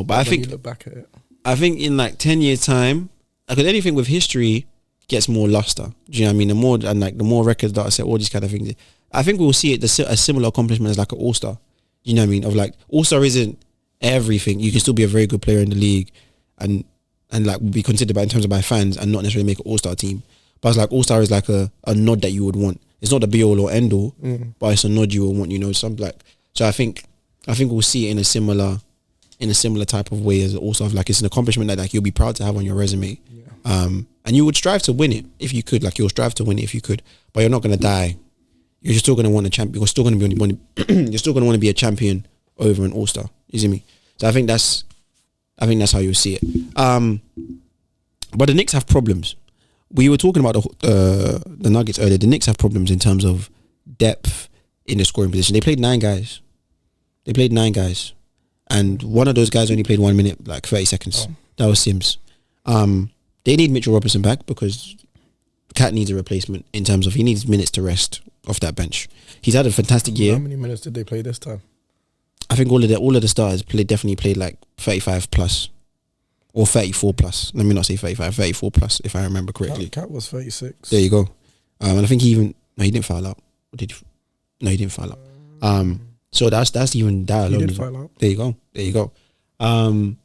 but I think you look back at it, I think in like 10 years' time, because anything with history gets more luster. Do you know what I mean? The more records that I set, all these kind of things. I think we'll see it a similar accomplishment as like an All-Star. You know what I mean? Of like, All-Star isn't everything. You can still be a very good player in the league and like be considered in terms of by fans and not necessarily make an All-Star team. But it's like All-Star is like a nod that you would want. It's not the be all or end all, but it's a nod you would want. You know, something like. So I think we'll see it in a similar type of way as All-Star. Like, it's an accomplishment that like you'll be proud to have on your resume. Yeah. And you would strive to win it if you could. Like, you'll strive to win it if you could, but you're not going to die. You're still going to want a champion. You're still going to be you're still going to want to be a champion over an All-Star. You see me? So I think that's how you see it. But the Knicks have problems. We were talking about the Nuggets earlier. The Knicks have problems in terms of depth in the scoring position. They played 9 guys. And one of those guys only played 1 minute, like 30 seconds. Oh. That was Sims. They need Mitchell Robinson back because Cat needs a replacement in terms of he needs minutes to rest off that bench. He's had a fantastic year. How many minutes did they play this time? I think all of the starters definitely played like 35 plus or 34 plus. Let me not say 35, 34 plus if I remember correctly. Cat was 36. There you go. And I think he didn't foul out. Or did he? No, he didn't foul out. So that's even that alone. He did foul out. There you go. And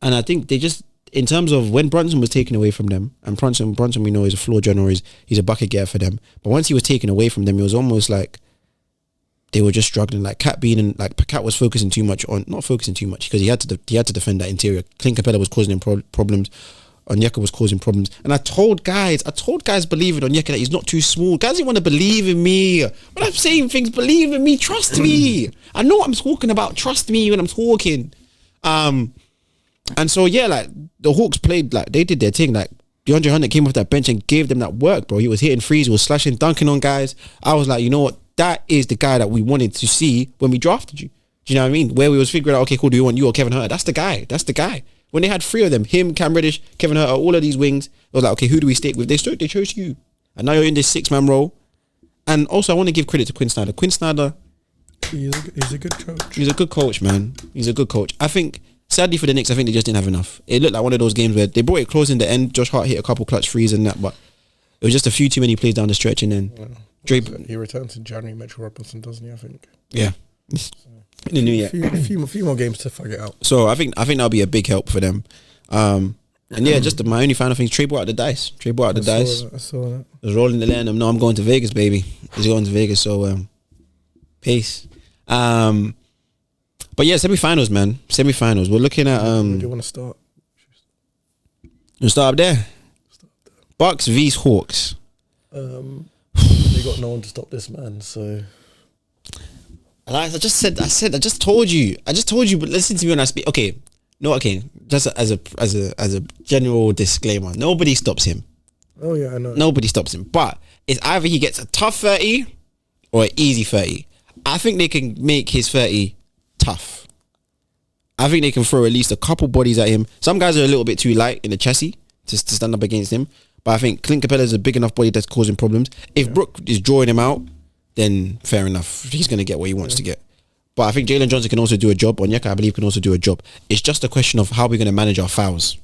I think they just, in terms of when Brunson was taken away from them, and Brunson we know is a floor general, he's a bucket getter for them. But once he was taken away from them, it was almost like they were just struggling. Like Cat Cat was not focusing too much because he had to defend that interior. Clint Capella was causing him problems. Onyeka was causing problems. And I told guys believe in Onyeka that he's not too small. Guys didn't want to believe in me. When I'm saying things, believe in me, trust me. I know what I'm talking about. Trust me when I'm talking. And so yeah, like the Hawks played, like they did their thing. Like DeAndre Hunter came off that bench and gave them that work, bro. He was hitting threes, he was slashing, dunking on guys. I was like, you know what? That is the guy that we wanted to see when we drafted you. Do you know what I mean? Where we was figuring out, okay, cool, do you want you or Kevin Hunter? That's the guy. When they had 3 of them, him, Cam Reddish, Kevin Hunter, all of these wings, it was like, okay, who do we stick with? They chose you. And now you're in this 6-man role. And also, I want to give credit to Quinn Snyder. Quinn Snyder, he's a good coach. He's a good coach, man. He's a good coach. I think, sadly for the Knicks, I think they just didn't have enough. It looked like one of those games where they brought it close in the end. Josh Hart hit a couple clutch threes and that, but it was just a few too many plays down the stretch, and then he returns in January, Mitchell Robinson, doesn't he? I think. Yeah. In the new year. A few more games to figure it out. So I think that'll be a big help for them. And yeah, just my only final thing is Trae brought out the dice. I saw that. Was rolling the land. No, I'm going to Vegas, baby. He's going to Vegas. So peace. But yeah, semi-finals, man. Semi-finals. We're looking at Where do you want to start? You start up there. Bucks vs Hawks. They got no one to stop this man, so. I just told you, but listen to me when I speak. Okay, just as a general disclaimer, nobody stops him. Oh yeah, I know. Nobody stops him, but it's either he gets a tough 30 or an easy 30. I think they can make his 30 tough. I think they can throw at least a couple bodies at him. Some guys are a little bit too light in the chassis to stand up against him, but I think Clint Capella is a big enough body that's causing problems. If Brook is drawing him out, then fair enough. He's going to get what he wants to get. But I think Jalen Johnson can also do a job. Onyeka, I believe, can also do a job. It's just a question of how we're going to manage our fouls.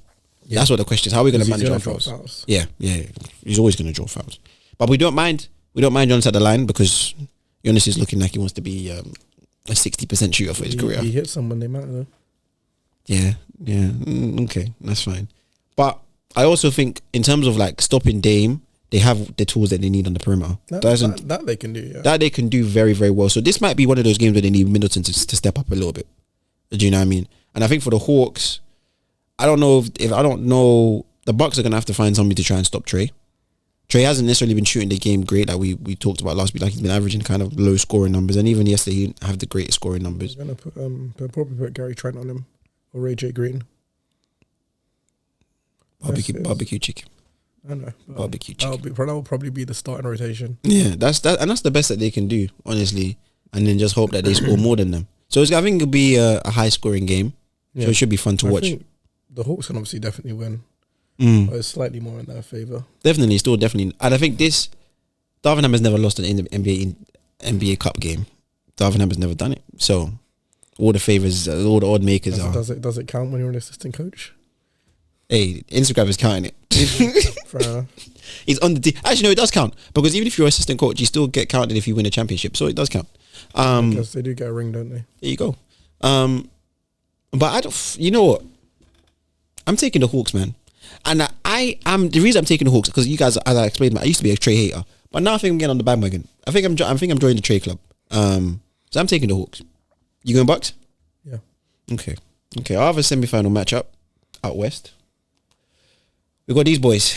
Yeah. That's what the question is. How are we going to manage our fouls? Yeah. He's always going to draw fouls. But we don't mind Jonas at the line because Jonas is looking like he wants to be a 60% shooter for his career. He hits them when they matter, though. Yeah. Okay, that's fine. But I also think in terms of like stopping Dame, they have the tools that they need on the perimeter. That they can do, yeah. That they can do very, very well. So this might be one of those games where they need Middleton to step up a little bit. Do you know what I mean? And I think for the Hawks, I don't know the Bucks are going to have to find somebody to try and stop Trae. Trae hasn't necessarily been shooting the game great like we talked about last week. Like he's been averaging kind of low scoring numbers, and even yesterday he didn't have the greatest scoring numbers. They're going to they'll probably put Gary Trent on him or Ray J Green. Barbecue chicken. I know. Barbecue chicken. That will probably be the starting rotation. Yeah, that's the best that they can do, honestly. And then just hope that they score more than them. So I think it'll be a high scoring game. Yeah. So it should be fun to watch. Think the Hawks can obviously definitely win. But it's slightly more in their favour. Definitely, still definitely. And I think Dagenham has never lost an NBA Cup game. Dagenham has never done it. So all the favours, all the odd makers are. Does it count when you're an assistant coach? Hey, Instagram is counting it. Fair enough. He's on the team. Actually, no, it does count. Because even if you're assistant coach, you still get counted if you win a championship. So it does count. Because they do get a ring, don't they? There you go. But I don't. You know what? I'm taking the Hawks, man. And I'm the reason I'm taking the Hawks because you guys, as I explained, I used to be a Trey hater, but now I think I'm getting on the bandwagon. I think I'm joining the Trey club. So I'm taking the Hawks. You going Bucks? Yeah. Okay. I'll have a semi-final matchup out west. We got these boys.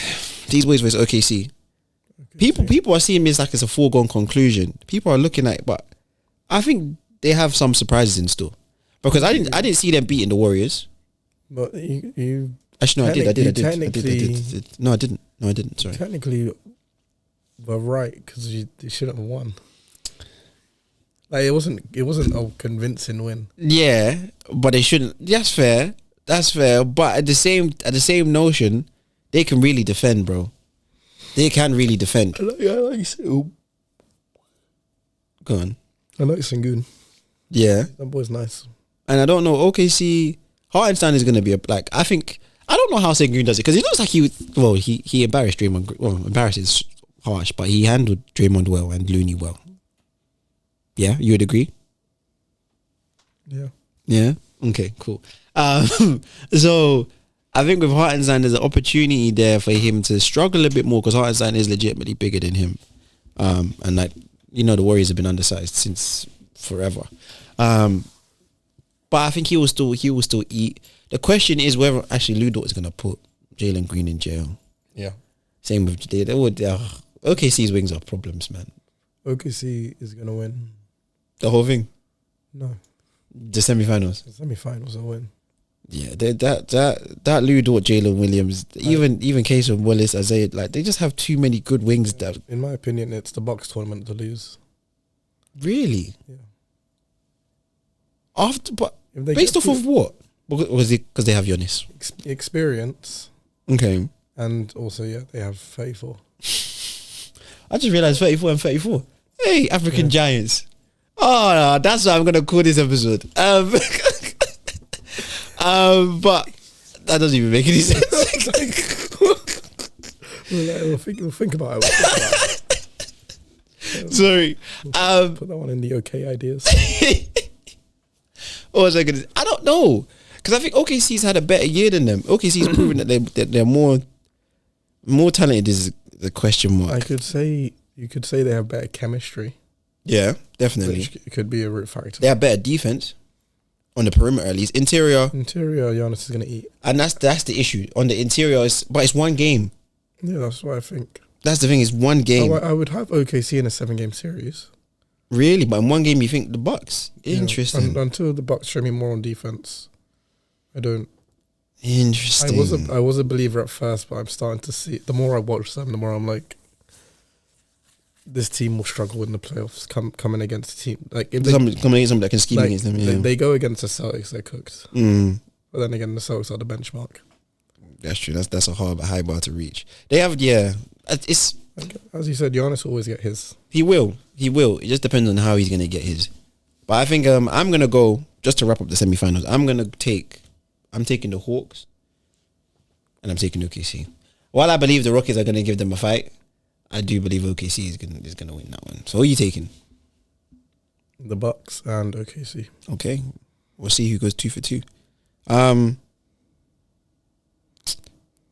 These boys versus OKC. People are seeing this like it's a foregone conclusion. People are looking at it, but I think they have some surprises in store. Because I didn't see them beating the Warriors. But you actually no, I did. No, I didn't. Sorry. Technically, were right because they shouldn't have won. Like it wasn't a convincing win. Yeah, but they shouldn't. That's fair. But at the same notion, they can really defend, bro. They can really defend. I like Go on. I like Sengun. Yeah, that boy's nice. And I don't know, OKC, Hartenstein is going to be I don't know how Sengun does it, because he looks like he embarrassed Draymond. Well, embarrassed is harsh, but he handled Draymond well and Looney well. Yeah, you would agree? Yeah. Yeah? Okay, cool. So, I think with Hartenstein, there's an opportunity there for him to struggle a bit more, because Hartenstein is legitimately bigger than him. And the Warriors have been undersized since forever. But I think he will still eat. The question is whether actually Ludo is going to put Jalen Green in jail. Yeah. Same with OKC's wings are problems, man. OKC is going to win. The whole thing? No. The semi-finals? The semi-finals will win. Yeah, that Ludo, Jalen Williams, even Case of Willis, Isaiah, they just have too many good wings. In my opinion, it's the Bucks tournament to lose. Really? Yeah. Based off of what? Was it because they have Giannis? Experience. Okay. And also, they have 34. I just realised 34 and 34. Hey, African Giants. Oh, no, that's what I'm going to call this episode. But that doesn't even make any sense. We'll think about it. Sorry. Put that one in the OK ideas. What was I going to... I don't know. Because I think OKC's had a better year than them. OKC's proven that they're more talented is the question mark. You could say they have better chemistry. Yeah, definitely. Which could be a root factor. They have better defense. On the perimeter at least. Interior, Giannis is going to eat. And that's the issue. On the interior, but it's one game. Yeah, that's what I think. That's the thing, it's one game. I would have OKC in a 7-game series. Really? But in one game you think the Bucks? Interesting. Until the Bucks show me more on defense, I don't. Interesting. I was a believer at first, but I'm starting to see, the more I watch them, the more I'm like, this team will struggle in the playoffs coming against a team. Like if coming against somebody that can scheme against them, yeah. They go against the Celtics, they're cooked. But then again, the Celtics are the benchmark. That's true. That's a high bar to reach. They have, it's... As you said, Giannis will always get his. He will. It just depends on how he's going to get his. But I think I'm going to go, just to wrap up the semi-finals, I'm taking the Hawks and I'm taking OKC. While I believe the Rockets are going to give them a fight, I do believe OKC is going to win that one. So who are you taking? The Bucks and OKC. Okay. We'll see who goes 2 for 2.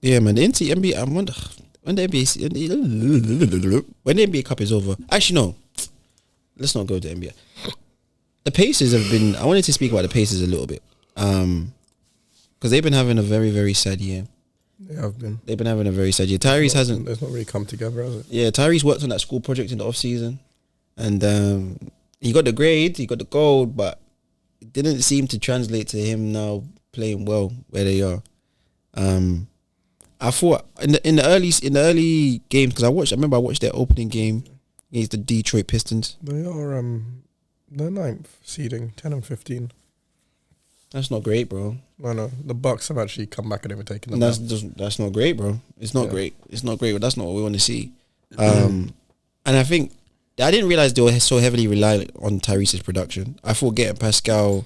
Yeah, man, the NBA, I wonder when the NBA Cup is over. Actually, no. Let's not go to NBA. The Pacers have been... I wanted to speak about the Pacers a little bit. Because they've been having a very, very sad year. They have been. They've been having a very sad year. Tyrese hasn't... It's not really come together, has it? Yeah, Tyrese worked on that school project in the off-season. And he got the grade, he got the gold, but it didn't seem to translate to him now playing well where they are. I thought in the early games, because I remember I watched their opening game against the Detroit Pistons. They are the 9th seeding, 10 and 15. That's not great, bro. No, the Bucks have actually come back and overtaken them. That's not great, bro. It's not great. It's not great. But that's not what we want to see. And I think I didn't realize they were so heavily reliant on Tyrese's production. I thought getting Pascal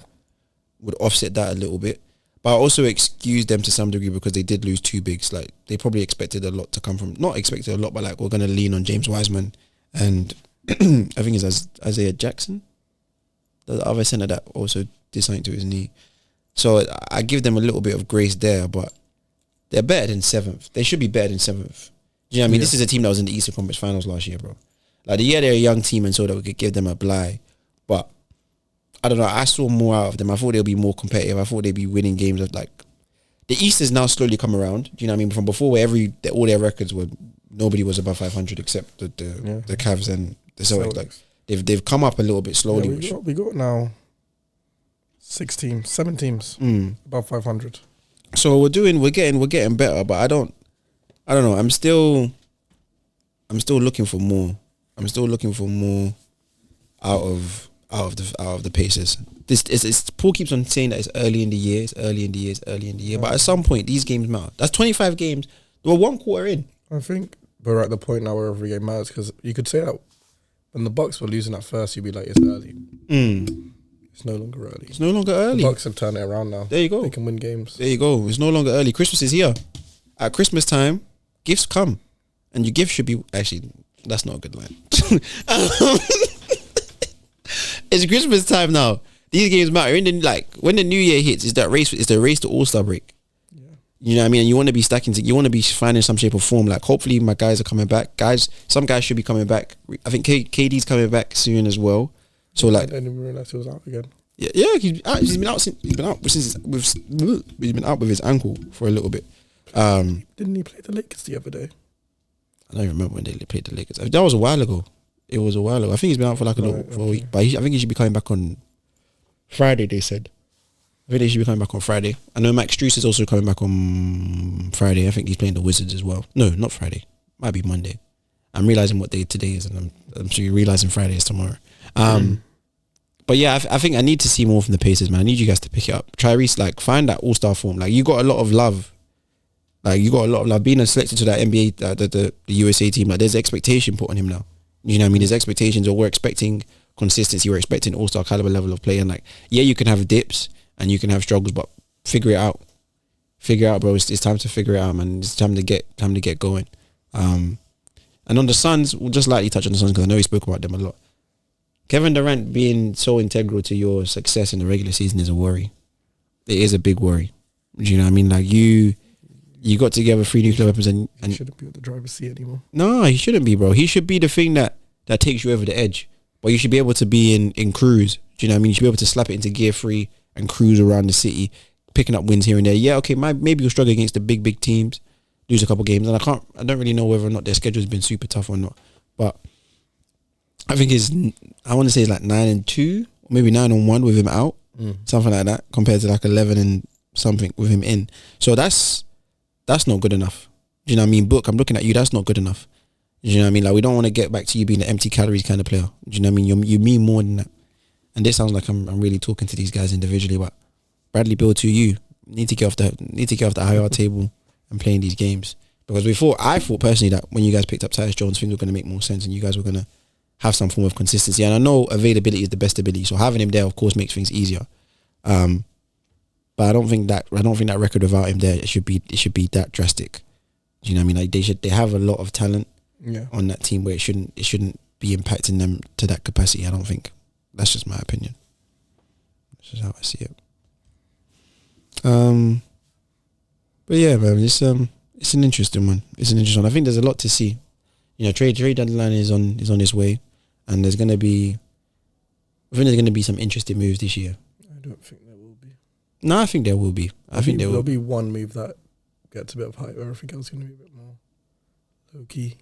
would offset that a little bit, but I also excuse them to some degree because they did lose 2 bigs. Like they probably expected a lot to come from, not expected a lot, but like we're gonna lean on James Wiseman and I think it's Isaiah Jackson, the other center that also did something to his knee. So I give them a little bit of grace there, but they're better than 7th. They should be better than 7th. You know what I mean? This is a team that was in the Eastern Conference Finals last year, bro. Like the year they're a young team and so that we could give them a bye. But I don't know, I saw more out of them. I thought they'll be more competitive. I thought they'd be winning games of like the East has now slowly come around. Do you know what I mean? From before where all their records were nobody was above 500 except the Cavs and the Celtics. Like they've come up a little bit slowly. Yeah, we got now 7 teams above 500. So we're getting better, but I don't know. I'm still looking for more. I'm still looking for more out of the Pacers. Paul keeps on saying that it's early in the year, but at some point these games matter. That's 25 games. We're 1 quarter in. I think we're at the point now where every game matters, because you could say that when the Bucks were losing at first, you'd be like, it's early. It's no longer early. It's no longer early. The Bucks have turned it around now. There you go. They can win games. There you go. It's no longer early. Christmas is here. At Christmas time, gifts come, and your gift should be actually. That's not a good line. It's Christmas time now. These games matter. When the new year hits, it's the race to All-Star break. Yeah. You know what I mean? And you want to be you want to be finding some shape or form. Like hopefully my guys are coming back. Some guys should be coming back. I think KD's coming back soon as well. So like, I didn't even realize he was out again. Yeah, he's been out with his ankle for a little bit. Didn't he play the Lakers the other day? I don't even remember when they played the Lakers. That was a while ago. It was a while ago. I think he's been out for like for a week. But I think he should be coming back on Friday, they said. I think they should be coming back on Friday. I know Max Strus is also coming back on Friday. I think he's playing the Wizards as well. No, not Friday. Might be Monday. I'm realising what day today is, and I'm sure you're realising Friday is tomorrow. But yeah, I think I need to see more from the Pacers, man. I need you guys to pick it up. Tyrese, find that all-star form. You got a lot of love. Being selected to that NBA, the USA team. There's expectation put on him now. You know what I mean? There's expectations, or we're expecting consistency. We're expecting all-star caliber level of play. And you can have dips and you can have struggles, but figure it out. Figure it out, bro. It's time to figure it out, man. It's time to get going. And on the Suns, we'll just lightly touch on the Suns because I know we spoke about them a lot. Kevin Durant being so integral to your success in the regular season is a worry. It is a big worry. Do you know what I mean? You got together 3 nuclear weapons and he shouldn't be at the driver's seat anymore. No, he shouldn't be, bro. He should be the thing that takes you over the edge. But you should be able to be in cruise. Do you know what I mean? You should be able to slap it into gear 3 and cruise around the city, picking up wins here and there. Yeah, okay, maybe you'll struggle against the big teams, lose a couple games, and I don't really know whether or not their schedule's been super tough or not. But I think I want to say it's 9-2, maybe 9-1 with him out, something like that, compared to 11 and something with him in. So that's not good enough. Do you know what I mean? Book, I'm looking at you. That's not good enough. Do you know what I mean? We don't want to get back to you being an empty calories kind of player. Do you know what I mean? You mean more than that. And this sounds like I'm really talking to these guys individually, but Bradley Beal, to you need to get off the IR table and playing these games. Because I thought personally that when you guys picked up Tyus Jones, things were going to make more sense and you guys were going to have some form of consistency. And I know availability is the best ability, so having him there, of course, makes things easier. But I don't think that record without him there, it should be that drastic. Do you know what I mean? They have a lot of talent on that team where it shouldn't be impacting them to that capacity. I don't think. That's just my opinion. That's just how I see it. But yeah, man, it's an interesting one. I think there's a lot to see. Trade deadline is on its way, and there's gonna be some interesting moves this year. I don't think there will be. No, I think there will be. There'll be one move that gets a bit of hype. Everything else is going to be a bit more low key.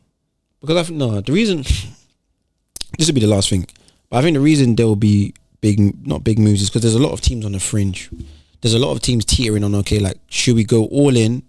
Because the reason this will be the last thing, but I think the reason there will be not big moves is because there's a lot of teams on the fringe. There's a lot of teams teetering on should we go all in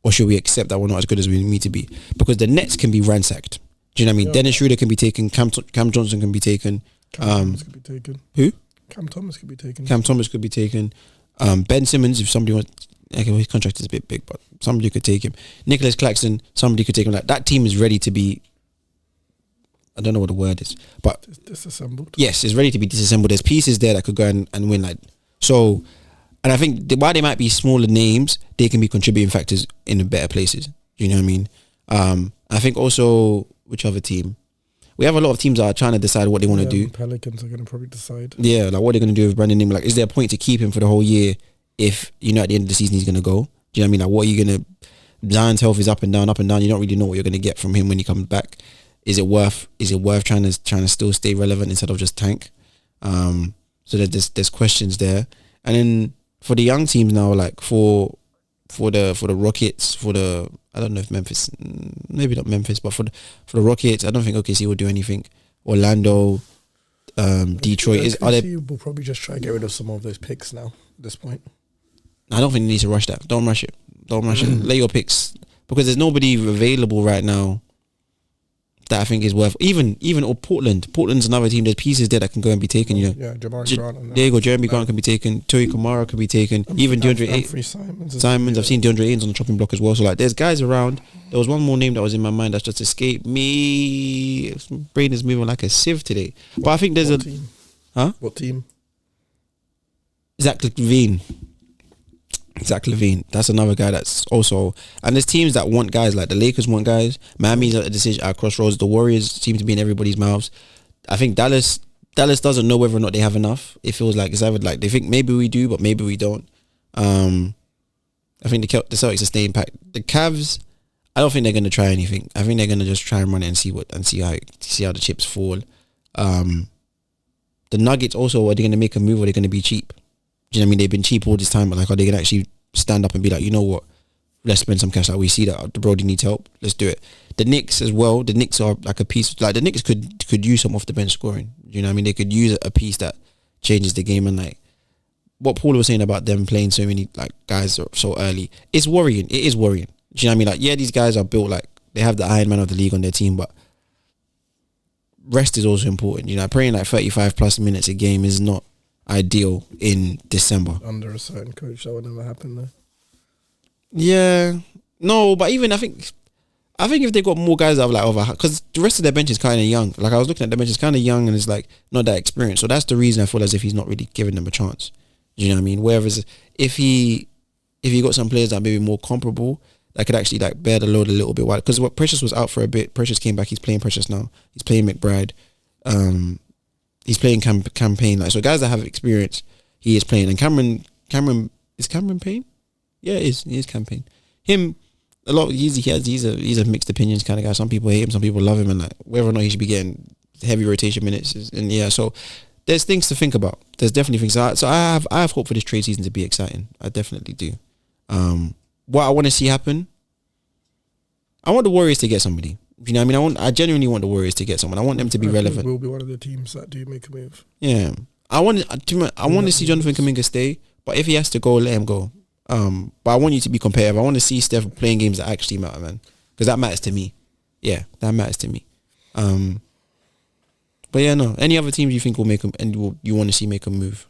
or should we accept that we're not as good as we need to be? Because the Nets can be ransacked. Do you know what I mean? Yeah. Dennis Schroeder can be taken. Cam Johnson can be taken. Cam Thomas could be taken. Who? Cam Thomas could be taken. Cam Thomas could be taken. Ben Simmons, if somebody wants, okay, well, his contract is a bit big, but somebody could take him. Nicholas Claxton, somebody could take him. Like that team is ready to be. I don't know what the word is, but disassembled. Yes, it's ready to be disassembled. There's pieces there that could go and win. Like so, and I think while they might be smaller names, they can be contributing factors in the better places. You know what I mean? I think also which other team? We have a lot of teams that are trying to decide what they want to do. Pelicans are going to probably decide. Yeah, like what they're going to do with Brandon Ingram. Like, is there a point to keep him for the whole year if you know at the end of the season he's going to go? Do you know what I mean? Like, what are you going to? Zion's health is up and down, up and down. You don't really know what you're going to get from him when he comes back. Is it worth trying to still stay relevant instead of just tank? So that there's questions there. And then for the young teams now, like for the Rockets, I don't know if Memphis, maybe not Memphis, but for the Rockets, I don't think OKC will do anything. Orlando, Detroit will probably just try to get rid of some of those picks now at this point. I don't think you need to rush that. Don't rush it. Lay your picks, because there's nobody available right now that I think is worth even or Portland. Portland's another team. There's pieces there that can go and be taken. You know, yeah, Jamari Grant. There you go. Jeremy Grant can be taken. Tory Kamara can be taken. Even DeAndre Simons. I've seen DeAndre Ayton's on the chopping block as well. So like, there's guys around. There was one more name that was in my mind that's just escaped me. Brain is moving like a sieve today. But I think there's a team. Huh? What team? Zach LaVine. That's another guy that's also, and there's teams that want guys, like the Lakers want guys. Miami's at a decision at crossroads. The Warriors seem to be in everybody's mouths. I think Dallas doesn't know whether or not they have enough. It feels like it's either like they think maybe we do, but maybe we don't. I think the Celtics are staying packed. The Cavs, I don't think they're going to try anything. I think they're going to just try and run it and see how the chips fall. The Nuggets also, are they going to make a move or are they going to be cheap? Do you know what I mean? They've been cheap all this time, but like, are they going to actually stand up and be like, you know what? Let's spend some cash. Like, we see that the Brody needs help. Let's do it. The Knicks as well. The Knicks are like a piece. Like the Knicks could use some off the bench scoring. You know what I mean? They could use a piece that changes the game. And like what Paul was saying about them playing so many like guys so early, it's worrying. It is worrying. Do you know what I mean? Like, yeah, these guys are built like they have the Iron Man of the league on their team, but rest is also important. You know, playing like 35 plus minutes a game is not ideal in December. Under a certain coach, that would never happen though. Yeah. No, but even I think if they got more guys that have like over, because the rest of their bench is kind of young. Like I was looking at the bench, it's kind of young and it's like not that experienced. So that's the reason I feel as if he's not really giving them a chance. Do you know what I mean? Whereas if he got some players that are maybe more comparable, that could actually like bear the load a little bit. Because what Precious was out for a bit, Precious came back. He's playing Precious now. He's playing McBride. He's playing campaign. Like, so guys that have experience, he is playing. And Cameron is Cameron Payne? Yeah, he is campaign. Him, a lot. He's a mixed opinions kind of guy. Some people hate him, some people love him, and like whether or not he should be getting heavy rotation minutes. And yeah, so there's things to think about. There's definitely things. So I have hope for this trade season to be exciting. I definitely do. What I want to see happen, I want the Warriors to get somebody. You know what I mean? I genuinely want the Warriors to get someone. I want them to be relevant. We'll be one of the teams that do make a move. Yeah, I want to see Jonathan Kuminga stay, but if he has to go, let him go. But I want you to be competitive. I want to see Steph playing games that actually matter, man, because that matters to me. Yeah, that matters to me. But yeah, no. Any other teams you think will make them and you want to see make a move?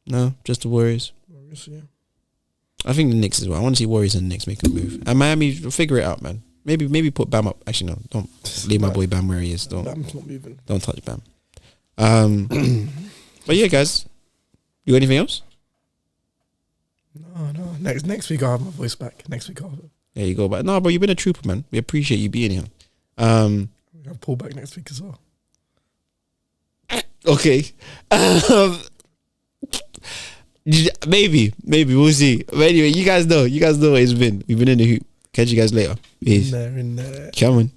No, just the Warriors. Yeah. I think the Knicks as well. I want to see Warriors and Knicks make a move. And Miami, figure it out, man. Maybe put Bam up. Actually, no. Don't leave my boy Bam where he is. Bam's not moving. Don't touch Bam. But yeah, guys. You got anything else? No. Next week I'll have my voice back. Next week I'll have it. There you go. But no, bro, you've been a trooper, man. We appreciate you being here. I'll pull back next week as well. Okay. Maybe we'll see. But anyway, you guys know what it's been. We've been in the hoop. Catch you guys later. Peace. In there. Come on.